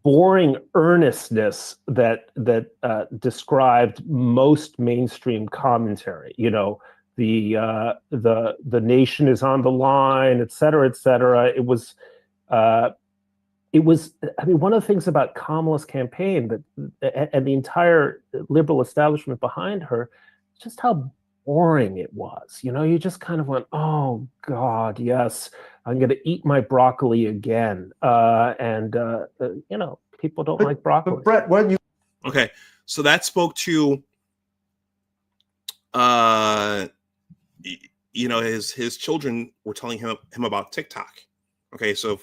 boring earnestness that described most mainstream commentary. The nation is on the line, et cetera, et cetera. It was. I mean, one of the things about Kamala's campaign and the entire liberal establishment behind her, just how boring it was. You just kind of went, oh God, yes, I'm going to eat my broccoli again. People don't like broccoli. But Bret, when you Okay, so that spoke to his children were telling him about TikTok. Okay, so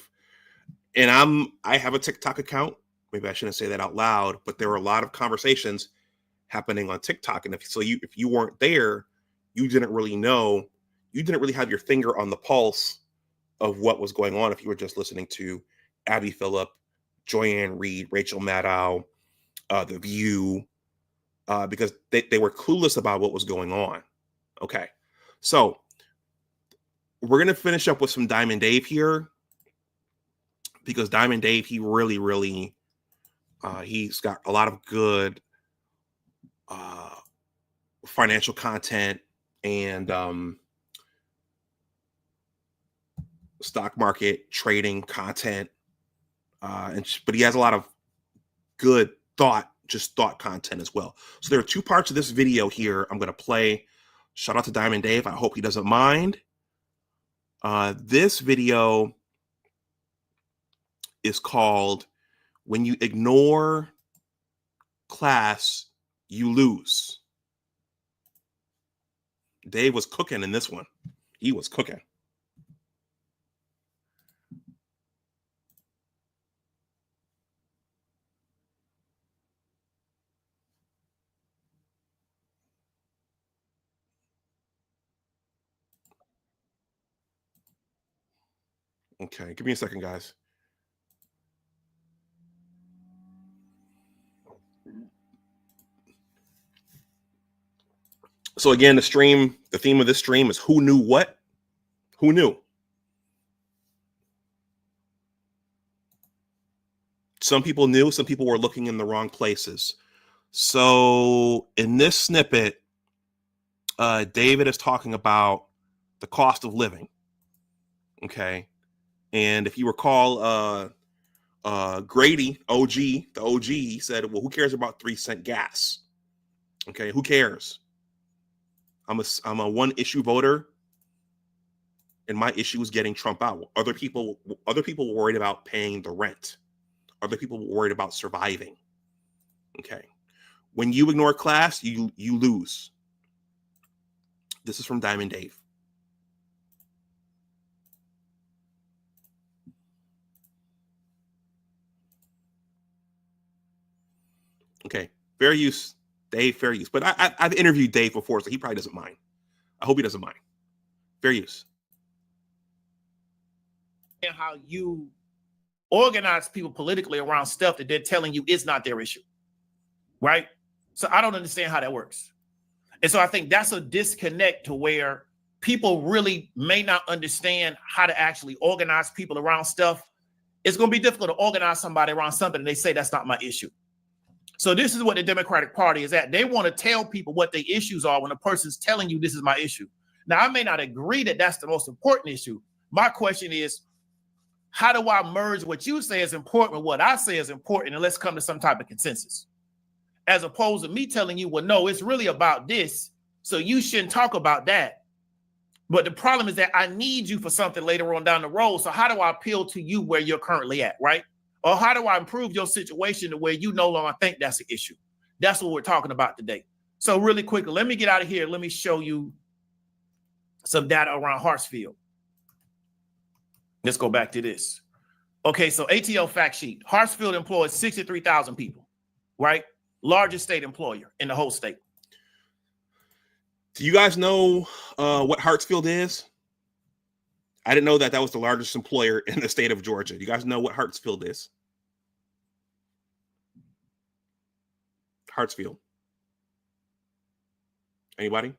I have a TikTok account. Maybe I shouldn't say that out loud, but there were a lot of conversations happening on TikTok, and if you weren't there, you didn't really know. You didn't really have your finger on the pulse of what was going on if you were just listening to Abby Phillip, Joyanne Reed, Rachel Maddow, The View, because they were clueless about what was going on. Okay, so we're going to finish up with some Diamond Dave here, because Diamond Dave, he really, really, he's got a lot of good financial content and stock market trading content, but he has a lot of good thought content as well. So there are two parts of this video here I'm going to play. Shout out to Diamond Dave. I hope he doesn't mind. This video is called "When You Ignore Class, You Lose." Dave was cooking in this one. He was cooking. Okay, give me a second, guys. So again, the theme of this stream is who knew what? Who knew? Some people knew, some people were looking in the wrong places. So in this snippet, David is talking about the cost of living. Okay. And if you recall, Grady, the OG, he said, well, who cares about 3-cent gas? Okay, who cares? I'm a one issue voter, and my issue is getting Trump out. Other people were worried about paying the rent. Other people were worried about surviving. Okay. When you ignore class, you lose. This is from Diamond Dave. Okay, fair use, Dave, fair use. But I've interviewed Dave before, so he probably doesn't mind. I hope he doesn't mind. Fair use. And how you organize people politically around stuff that they're telling you is not their issue, right? So I don't understand how that works. And so I think that's a disconnect to where people really may not understand how to actually organize people around stuff. It's going to be difficult to organize somebody around something and they say that's not my issue. So this is what the Democratic Party is at. They want to tell people what their issues are when a person's telling you this is my issue. Now, I may not agree that that's the most important issue. My question is, how do I merge what you say is important with what I say is important, and let's come to some type of consensus? As opposed to me telling you, well, no, it's really about this, so you shouldn't talk about that. But the problem is that I need you for something later on down the road. So how do I appeal to you where you're currently at, right? Or how do I improve your situation to where you no longer think that's an issue? That's what we're talking about today. So really quickly, let me get out of here. Let me show you some data around Hartsfield. Let's go back to this. Okay, so ATL fact sheet. Hartsfield employs 63,000 people, right? Largest state employer in the whole state. Do you guys know what Hartsfield is? I didn't know that was the largest employer in the state of Georgia. Do you guys know what Hartsfield is? Hartsfield. Anybody?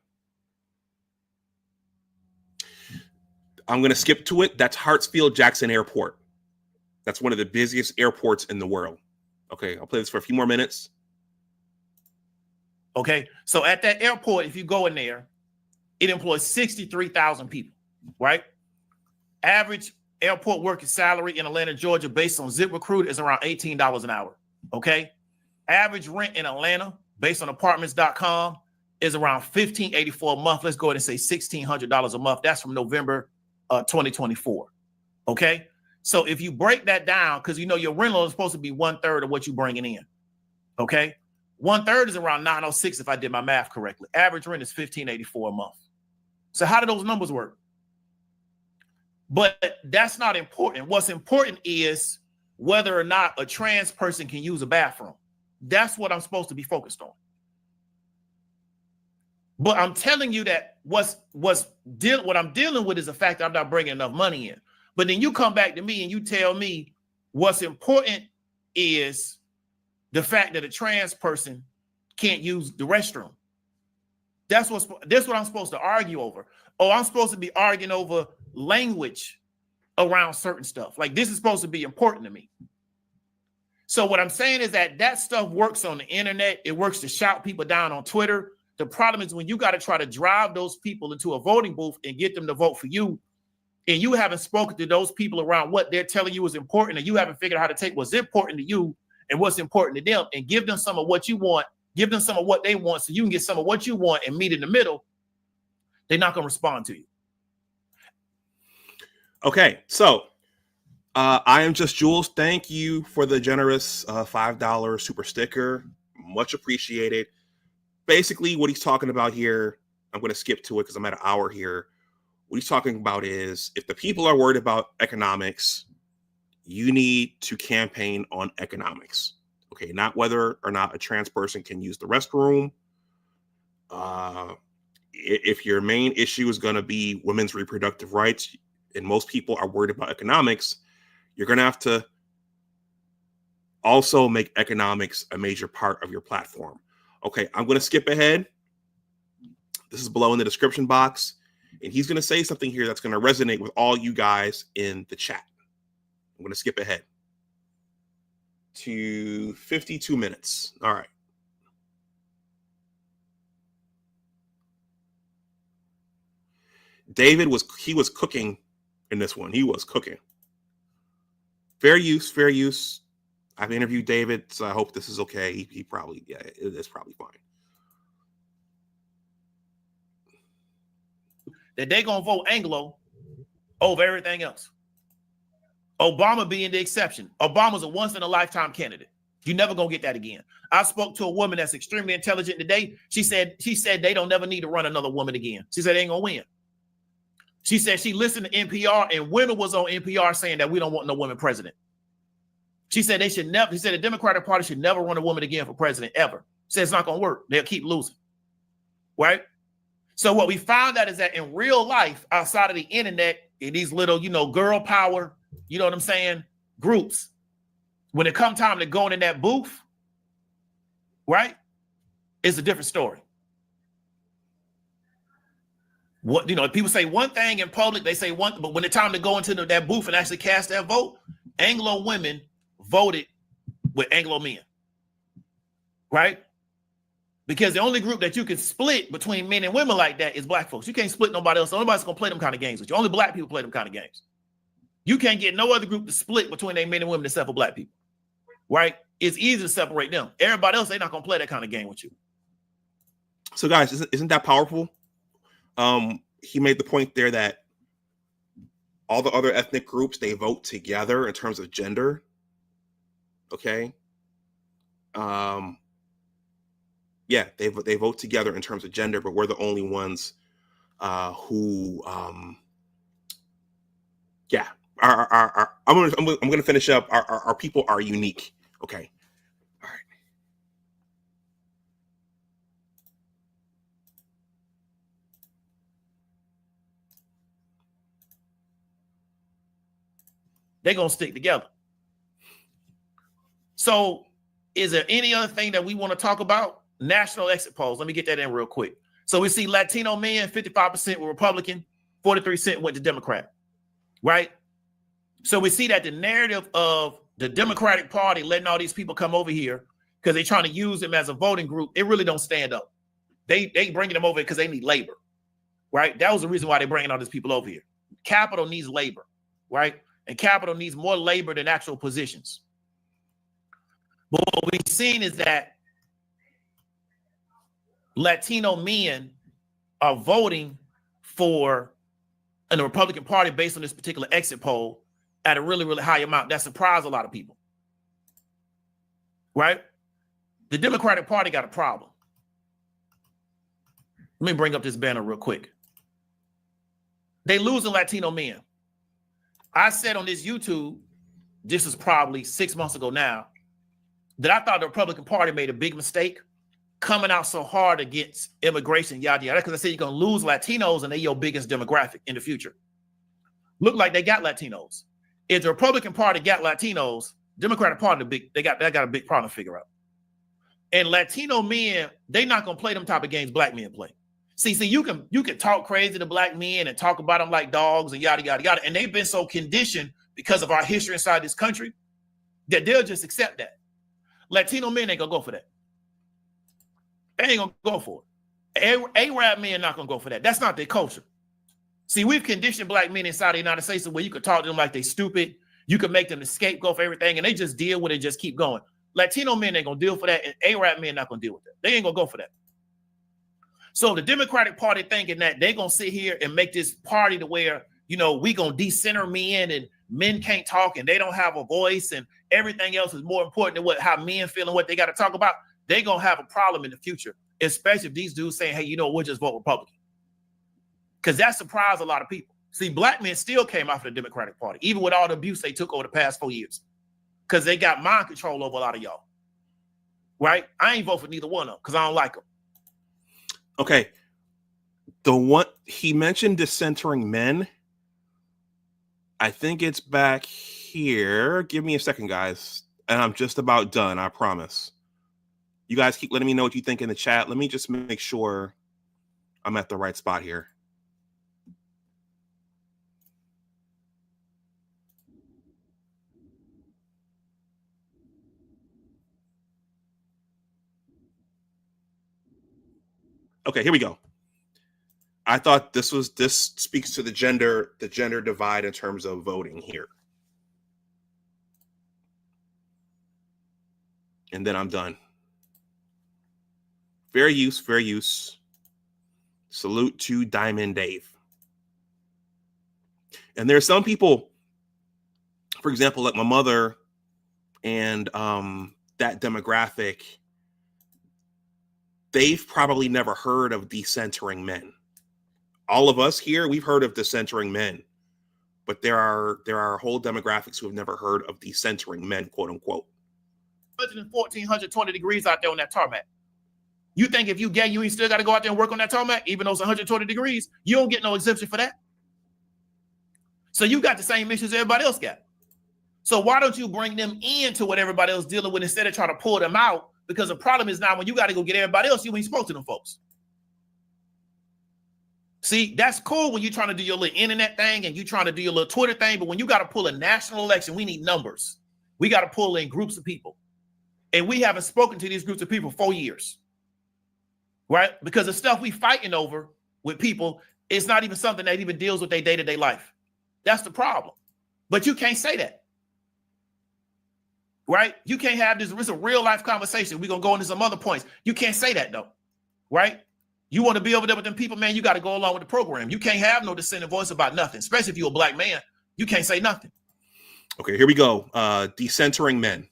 I'm going to skip to it. That's Hartsfield-Jackson Airport. That's one of the busiest airports in the world. Okay, I'll play this for a few more minutes. Okay, so at that airport, if you go in there, it employs 63,000 people, right? Average airport worker salary in Atlanta, Georgia, based on ZipRecruiter, is around $18 an hour, okay? Average rent in Atlanta, based on apartments.com, is around $1,584 a month. Let's go ahead and say $1,600 a month. That's from November 2024, okay? So if you break that down, because you know your rental is supposed to be 1/3 of what you're bringing in, okay? 1/3 is around $906 if I did my math correctly. Average rent is $1,584 a month. So how do those numbers work? But that's not important. What's important is whether or not a trans person can use a bathroom. That's what I'm supposed to be focused on. But I'm telling you that what I'm dealing with is the fact that I'm not bringing enough money in. But then you come back to me and you tell me what's important is the fact that a trans person can't use the restroom. That's what I'm supposed to argue over. Oh, I'm supposed to be arguing over language around certain stuff. Like, this is supposed to be important to me. So what I'm saying is that stuff works on the internet. It works to shout people down on Twitter. The problem is when you got to try to drive those people into a voting booth and get them to vote for you, and you haven't spoken to those people around what they're telling you is important, and you haven't figured out how to take what's important to you and what's important to them and give them some of what you want, give them some of what they want so you can get some of what you want and meet in the middle, they're not going to respond to you. Okay, so I am just Jules. Thank you for the generous $5 super sticker. Much appreciated. Basically, what he's talking about here, I'm going to skip to it because I'm at an hour here. What he's talking about is if the people are worried about economics, you need to campaign on economics. Okay, not whether or not a trans person can use the restroom. If your main issue is going to be women's reproductive rights, and most people are worried about economics, you're going to have to also make economics a major part of your platform. Okay, I'm going to skip ahead. This is below in the description box. And he's going to say something here that's going to resonate with all you guys in the chat. I'm going to skip ahead to 52 minutes. All right. David was cooking in this one. He was cooking. Fair use, fair use. I've interviewed David, so I hope this is okay. He probably, yeah, it's probably fine. That they're going to vote Anglo over everything else. Obama being the exception. Obama's a once-in-a-lifetime candidate. You're never going to get that again. I spoke to a woman that's extremely intelligent today. She said they don't never need to run another woman again. She said they ain't going to win. She said she listened to NPR, and Winter was on NPR saying that we don't want no woman president. She said they should never, he said the Democratic Party should never run a woman again for president ever. She said it's not going to work. They'll keep losing. Right? So what we found out is that in real life, outside of the internet, in these little, girl power, you know what I'm saying, groups, when it comes time to go in that booth, right, it's a different story. What, people say one thing in public, they say one, but when it's time to go into that booth and actually cast that vote, Anglo women voted with Anglo men, right? Because the only group that you can split between men and women like that is black folks. You can't split nobody else. Nobody's gonna play them kind of games with you. Only black people play them kind of games. You can't get no other group to split between their men and women except for black people, right? It's easy to separate them. Everybody else, they're not gonna play that kind of game with you. So guys, isn't that powerful? He made the point there that all the other ethnic groups, they vote together in terms of gender. Okay. Yeah, they vote together in terms of gender, but we're the only ones who yeah, I'm gonna finish up. Our people are unique. Okay. All right. They're gonna stick together. So is there any other thing that we want to talk about? National exit polls. Let me get that in real quick. So we see Latino men, 55% were Republican, 43% went to Democrat, right? So we see that the narrative of the Democratic Party letting all these people come over here because they're trying to use them as a voting group, it really don't stand up. They bringing them over because they need labor, right? That was the reason why they're bringing all these people over here. Capital needs labor, right? And capital needs more labor than actual positions. But what we've seen is that Latino men are voting for the Republican Party based on this particular exit poll at a really, really high amount. That surprised a lot of people, right? The Democratic Party got a problem. Let me bring up this banner real quick. They losing Latino men. I said on this YouTube, this is probably 6 months ago now, that I thought the Republican Party made a big mistake coming out so hard against immigration, yada, yada, because I said you're going to lose Latinos and they're your biggest demographic in the future. Look like they got Latinos. If the Republican Party got Latinos, Democratic Party, they got a big problem to figure out. And Latino men, they're not going to play them type of games black men play. See, you can talk crazy to black men and talk about them like dogs and yada, yada, yada. And they've been so conditioned because of our history inside this country that they'll just accept that. Latino men ain't going to go for that. They ain't going to go for it. Arab men not going to go for that. That's not their culture. See, we've conditioned black men inside the United States where you could talk to them like they stupid. You could make them the scapegoat for everything, and they just deal with it, just keep going. Latino men ain't going to deal for that, and Arab men not going to deal with that. They ain't going to go for that. So the Democratic Party thinking that they're going to sit here and make this party to where, we going to decenter men and men can't talk and they don't have a voice and everything else is more important than how men feel and what they got to talk about. They're going to have a problem in the future, especially if these dudes saying, hey, we'll just vote Republican. Because that surprised a lot of people. See, black men still came out of the Democratic Party, even with all the abuse they took over the past 4 years, because they got mind control over a lot of y'all. Right? I ain't vote for neither one of them because I don't like them. Okay. The one he mentioned decentering men. I think it's back here. Give me a second, guys. And I'm just about done, I promise. You guys keep letting me know what you think in the chat. Let me just make sure I'm at the right spot here. Okay, here we go. I thought this speaks to the gender divide in terms of voting here. And then I'm done. Fair use. Salute to Diamond Dave. And there's some people, for example, like my mother and that demographic, they've probably never heard of decentering men. All of us here, we've heard of decentering men, but there are whole demographics who have never heard of decentering men, quote unquote. 114, 120 degrees out there on that tarmac. You think if you gay, you ain't still got to go out there and work on that tarmac, even though it's 120 degrees? You don't get no exemption for that. So you got the same issues everybody else got. So why don't you bring them into what everybody else dealing with instead of trying to pull them out? Because the problem is now when you got to go get everybody else, you ain't spoke to them folks. See, that's cool when you're trying to do your little internet thing and you're trying to do your little Twitter thing, but when you got to pull a national election, we need numbers. We got to pull in groups of people. And we haven't spoken to these groups of people for 4 years. Right? Because the stuff we fighting over with people is not even something that even deals with their day-to-day life. That's the problem. But you can't say that. Right? You can't have this. It's a real life conversation. We're going to go into some other points. You can't say that though. Right? You want to be over there with them people, man, you got to go along with the program. You can't have no dissenting voice about nothing, especially if you're a black man. You can't say nothing. Okay, here we go. Decentering men.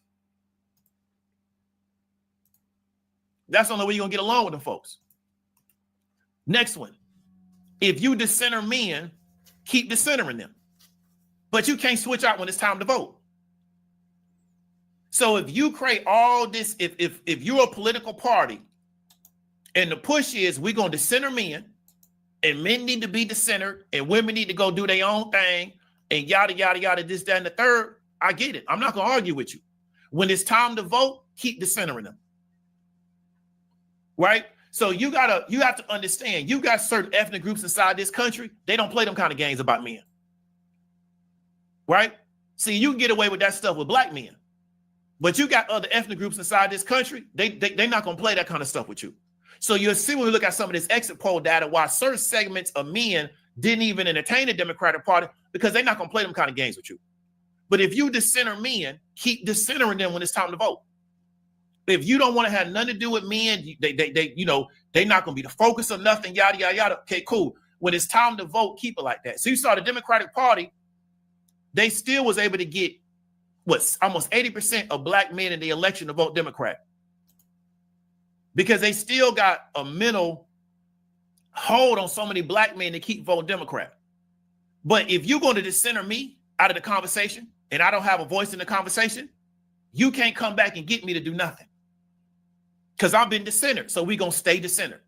That's the only way you're going to get along with them folks. Next one. If you dissenter men, keep dissentering them. But you can't switch out when it's time to vote. So if you create all this, if you're a political party and the push is we're going to dissenter men and men need to be dissentered and women need to go do their own thing and yada, yada, yada, this, that, and the third, I get it. I'm not going to argue with you. When it's time to vote, keep dissentering them. Right? So you have to understand, you got certain ethnic groups inside this country, they don't play them kind of games about men. Right? See, you can get away with that stuff with black men. But you got other ethnic groups inside this country, they're not going to play that kind of stuff with you. So you'll see when we look at some of this exit poll data, why certain segments of men didn't even entertain the Democratic Party, because they're not going to play them kind of games with you. But if you dissenter men, keep dissentering them when it's time to vote. If you don't want to have nothing to do with men, they're not going to be the focus of nothing, yada, yada, yada. Okay, cool. When it's time to vote, keep it like that. So you saw the Democratic Party, they still was able to get almost 80% of black men in the election to vote Democrat. Because they still got a mental hold on so many black men to keep voting Democrat. But if you're going to dissenter me out of the conversation and I don't have a voice in the conversation, you can't come back and get me to do nothing. Because I've been discentered. So we're going to stay discentered.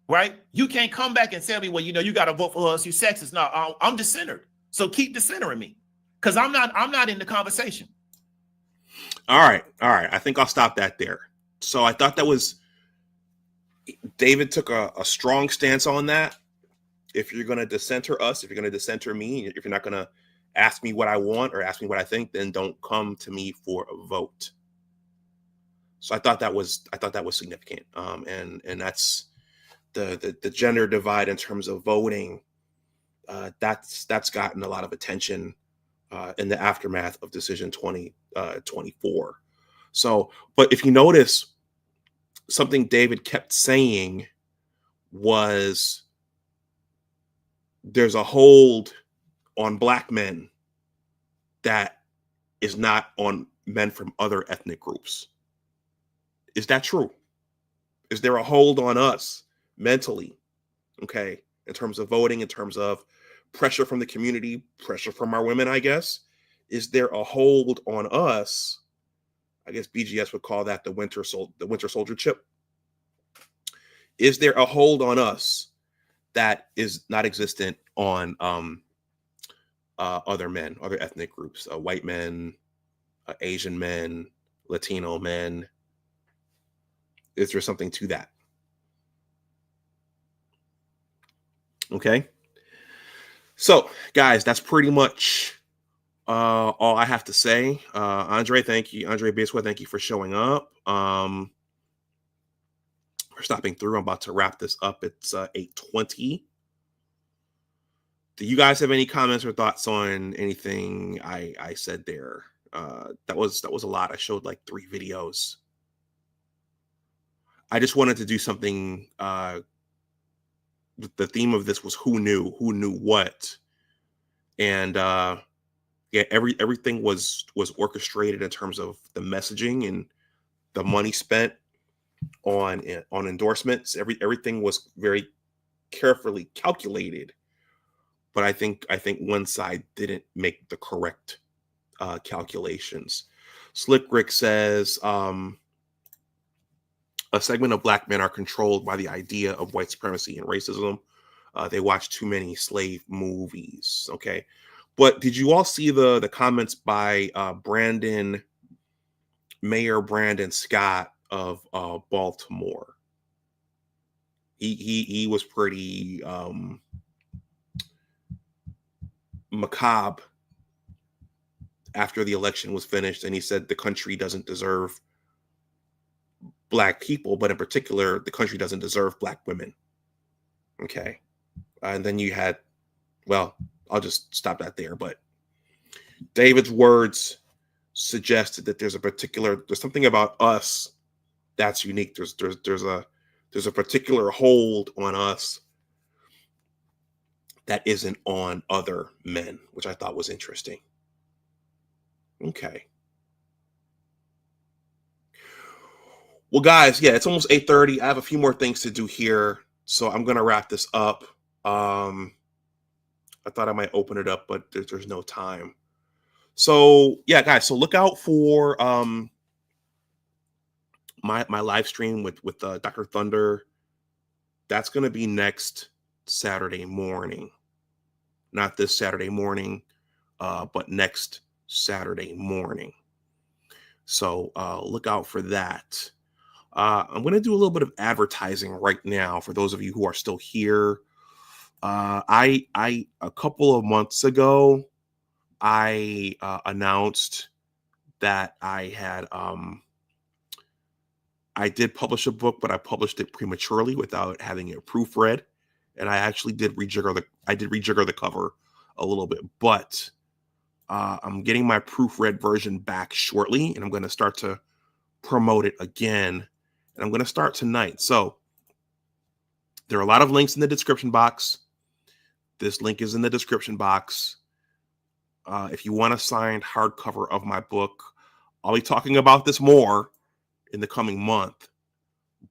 Right? You can't come back and tell me, well, you got to vote for us. You sexist. No, I'm discentered. So keep dissentering me. Because I'm not in the conversation. All right. I think I'll stop that there. So I thought that was, David took a strong stance on that. If you're going to dissenter us, if you're going to dissenter me, if you're not going to ask me what I want or ask me what I think, then don't come to me for a vote. So I thought that was significant. And that's the gender divide in terms of voting. That's gotten a lot of attention in the aftermath of Decision 2024. So, but if you notice, something David kept saying was there's a hold on Black men that is not on men from other ethnic groups. Is that true? Is there a hold on us mentally, okay, in terms of voting, in terms of pressure from the community, pressure from our women, I guess? Is there a hold on us? I guess BGS would call that the winter soldier chip. Is there a hold on us that is not existent on other men, other ethnic groups, white men, Asian men, Latino men? Is there something to that? Okay. So, guys, that's pretty much all I have to say. Andre, thank you. Andre Biswa, thank you for showing up. For stopping through. I'm about to wrap this up. It's 8:20. Do you guys have any comments or thoughts on anything I said there? That was a lot. I showed like 3 videos. I just wanted to do something. The theme of this was who knew what, and yeah, everything was orchestrated in terms of the messaging and the money spent on endorsements. Everything was very carefully calculated, but I think one side didn't make the correct calculations. Slick Rick says a segment of Black men are controlled by the idea of white supremacy and racism. They watch too many slave movies. Okay, but did you all see the comments by Mayor Brandon Scott of Baltimore? He was pretty macabre after the election was finished, and he said the country doesn't deserve Black people, but in particular, the country doesn't deserve Black women. Okay. And then you had, well, I'll just stop that there. But David's words suggested that there's something about us that's unique. There's a particular hold on us that isn't on other men, which I thought was interesting. Okay. Well, guys, yeah, it's almost 8:30. I have a few more things to do here, so I'm going to wrap this up. I thought I might open it up, but there's no time. So, yeah, guys, so look out for my live stream with Dr. Thunder. That's going to be next Saturday morning. Not this Saturday morning, but next Saturday morning. So look out for that. I'm going to do a little bit of advertising right now for those of you who are still here. I a couple of months ago, I announced that I had I did publish a book, but I published it prematurely without having it proofread, and I actually did rejigger the cover a little bit, but I'm getting my proofread version back shortly, and I'm going to start to promote it again. And I'm going to start tonight. So there are a lot of links in the description box. This link is in the description box. If you want a signed hardcover of my book, I'll be talking about this more in the coming month.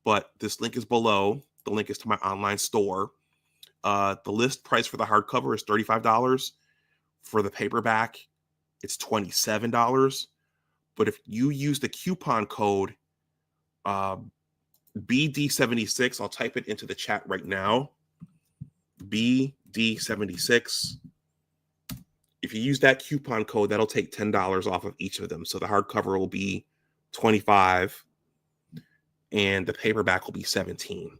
But this link is below. The link is to my online store. The list price for the hardcover is $35. For the paperback, it's $27. But if you use the coupon code BD76, I'll type it into the chat right now. BD76. If you use that coupon code, that'll take $10 off of each of them. So the hardcover will be $25 and the paperback will be $17.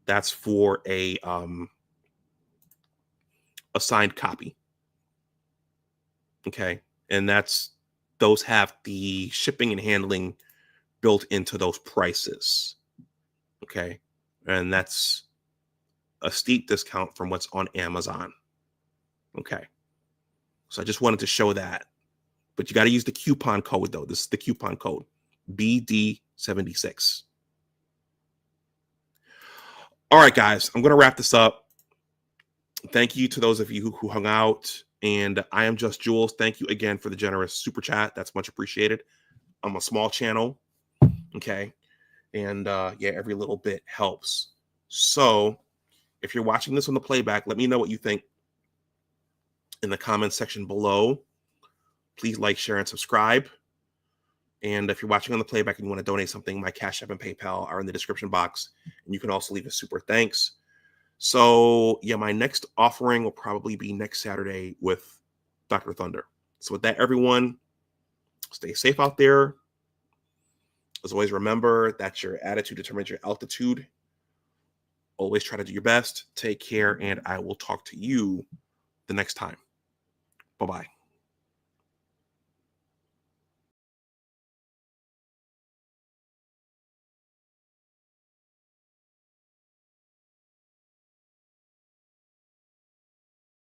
That's for a signed copy. Okay. And those have the shipping and handling built into those prices. Okay. And that's a steep discount from what's on Amazon. Okay. So I just wanted to show that. But you got to use the coupon code, though. This is the coupon code, BD76. All right, guys, I'm going to wrap this up. Thank you to those of you who hung out. And I am Just Jules. Thank you again for the generous super chat. That's much appreciated. I'm a small channel. Okay. And yeah, every little bit helps. So if you're watching this on the playback, let me know what you think in the comments section below. Please like, share, and subscribe. And if you're watching on the playback and you want to donate something, my Cash App and PayPal are in the description box. And you can also leave a super thanks. So yeah, my next offering will probably be next Saturday with Dr. Thunder. So with that, everyone, stay safe out there. As always, remember that your attitude determines your altitude. Always try to do your best. Take care, and I will talk to you the next time. Bye-bye.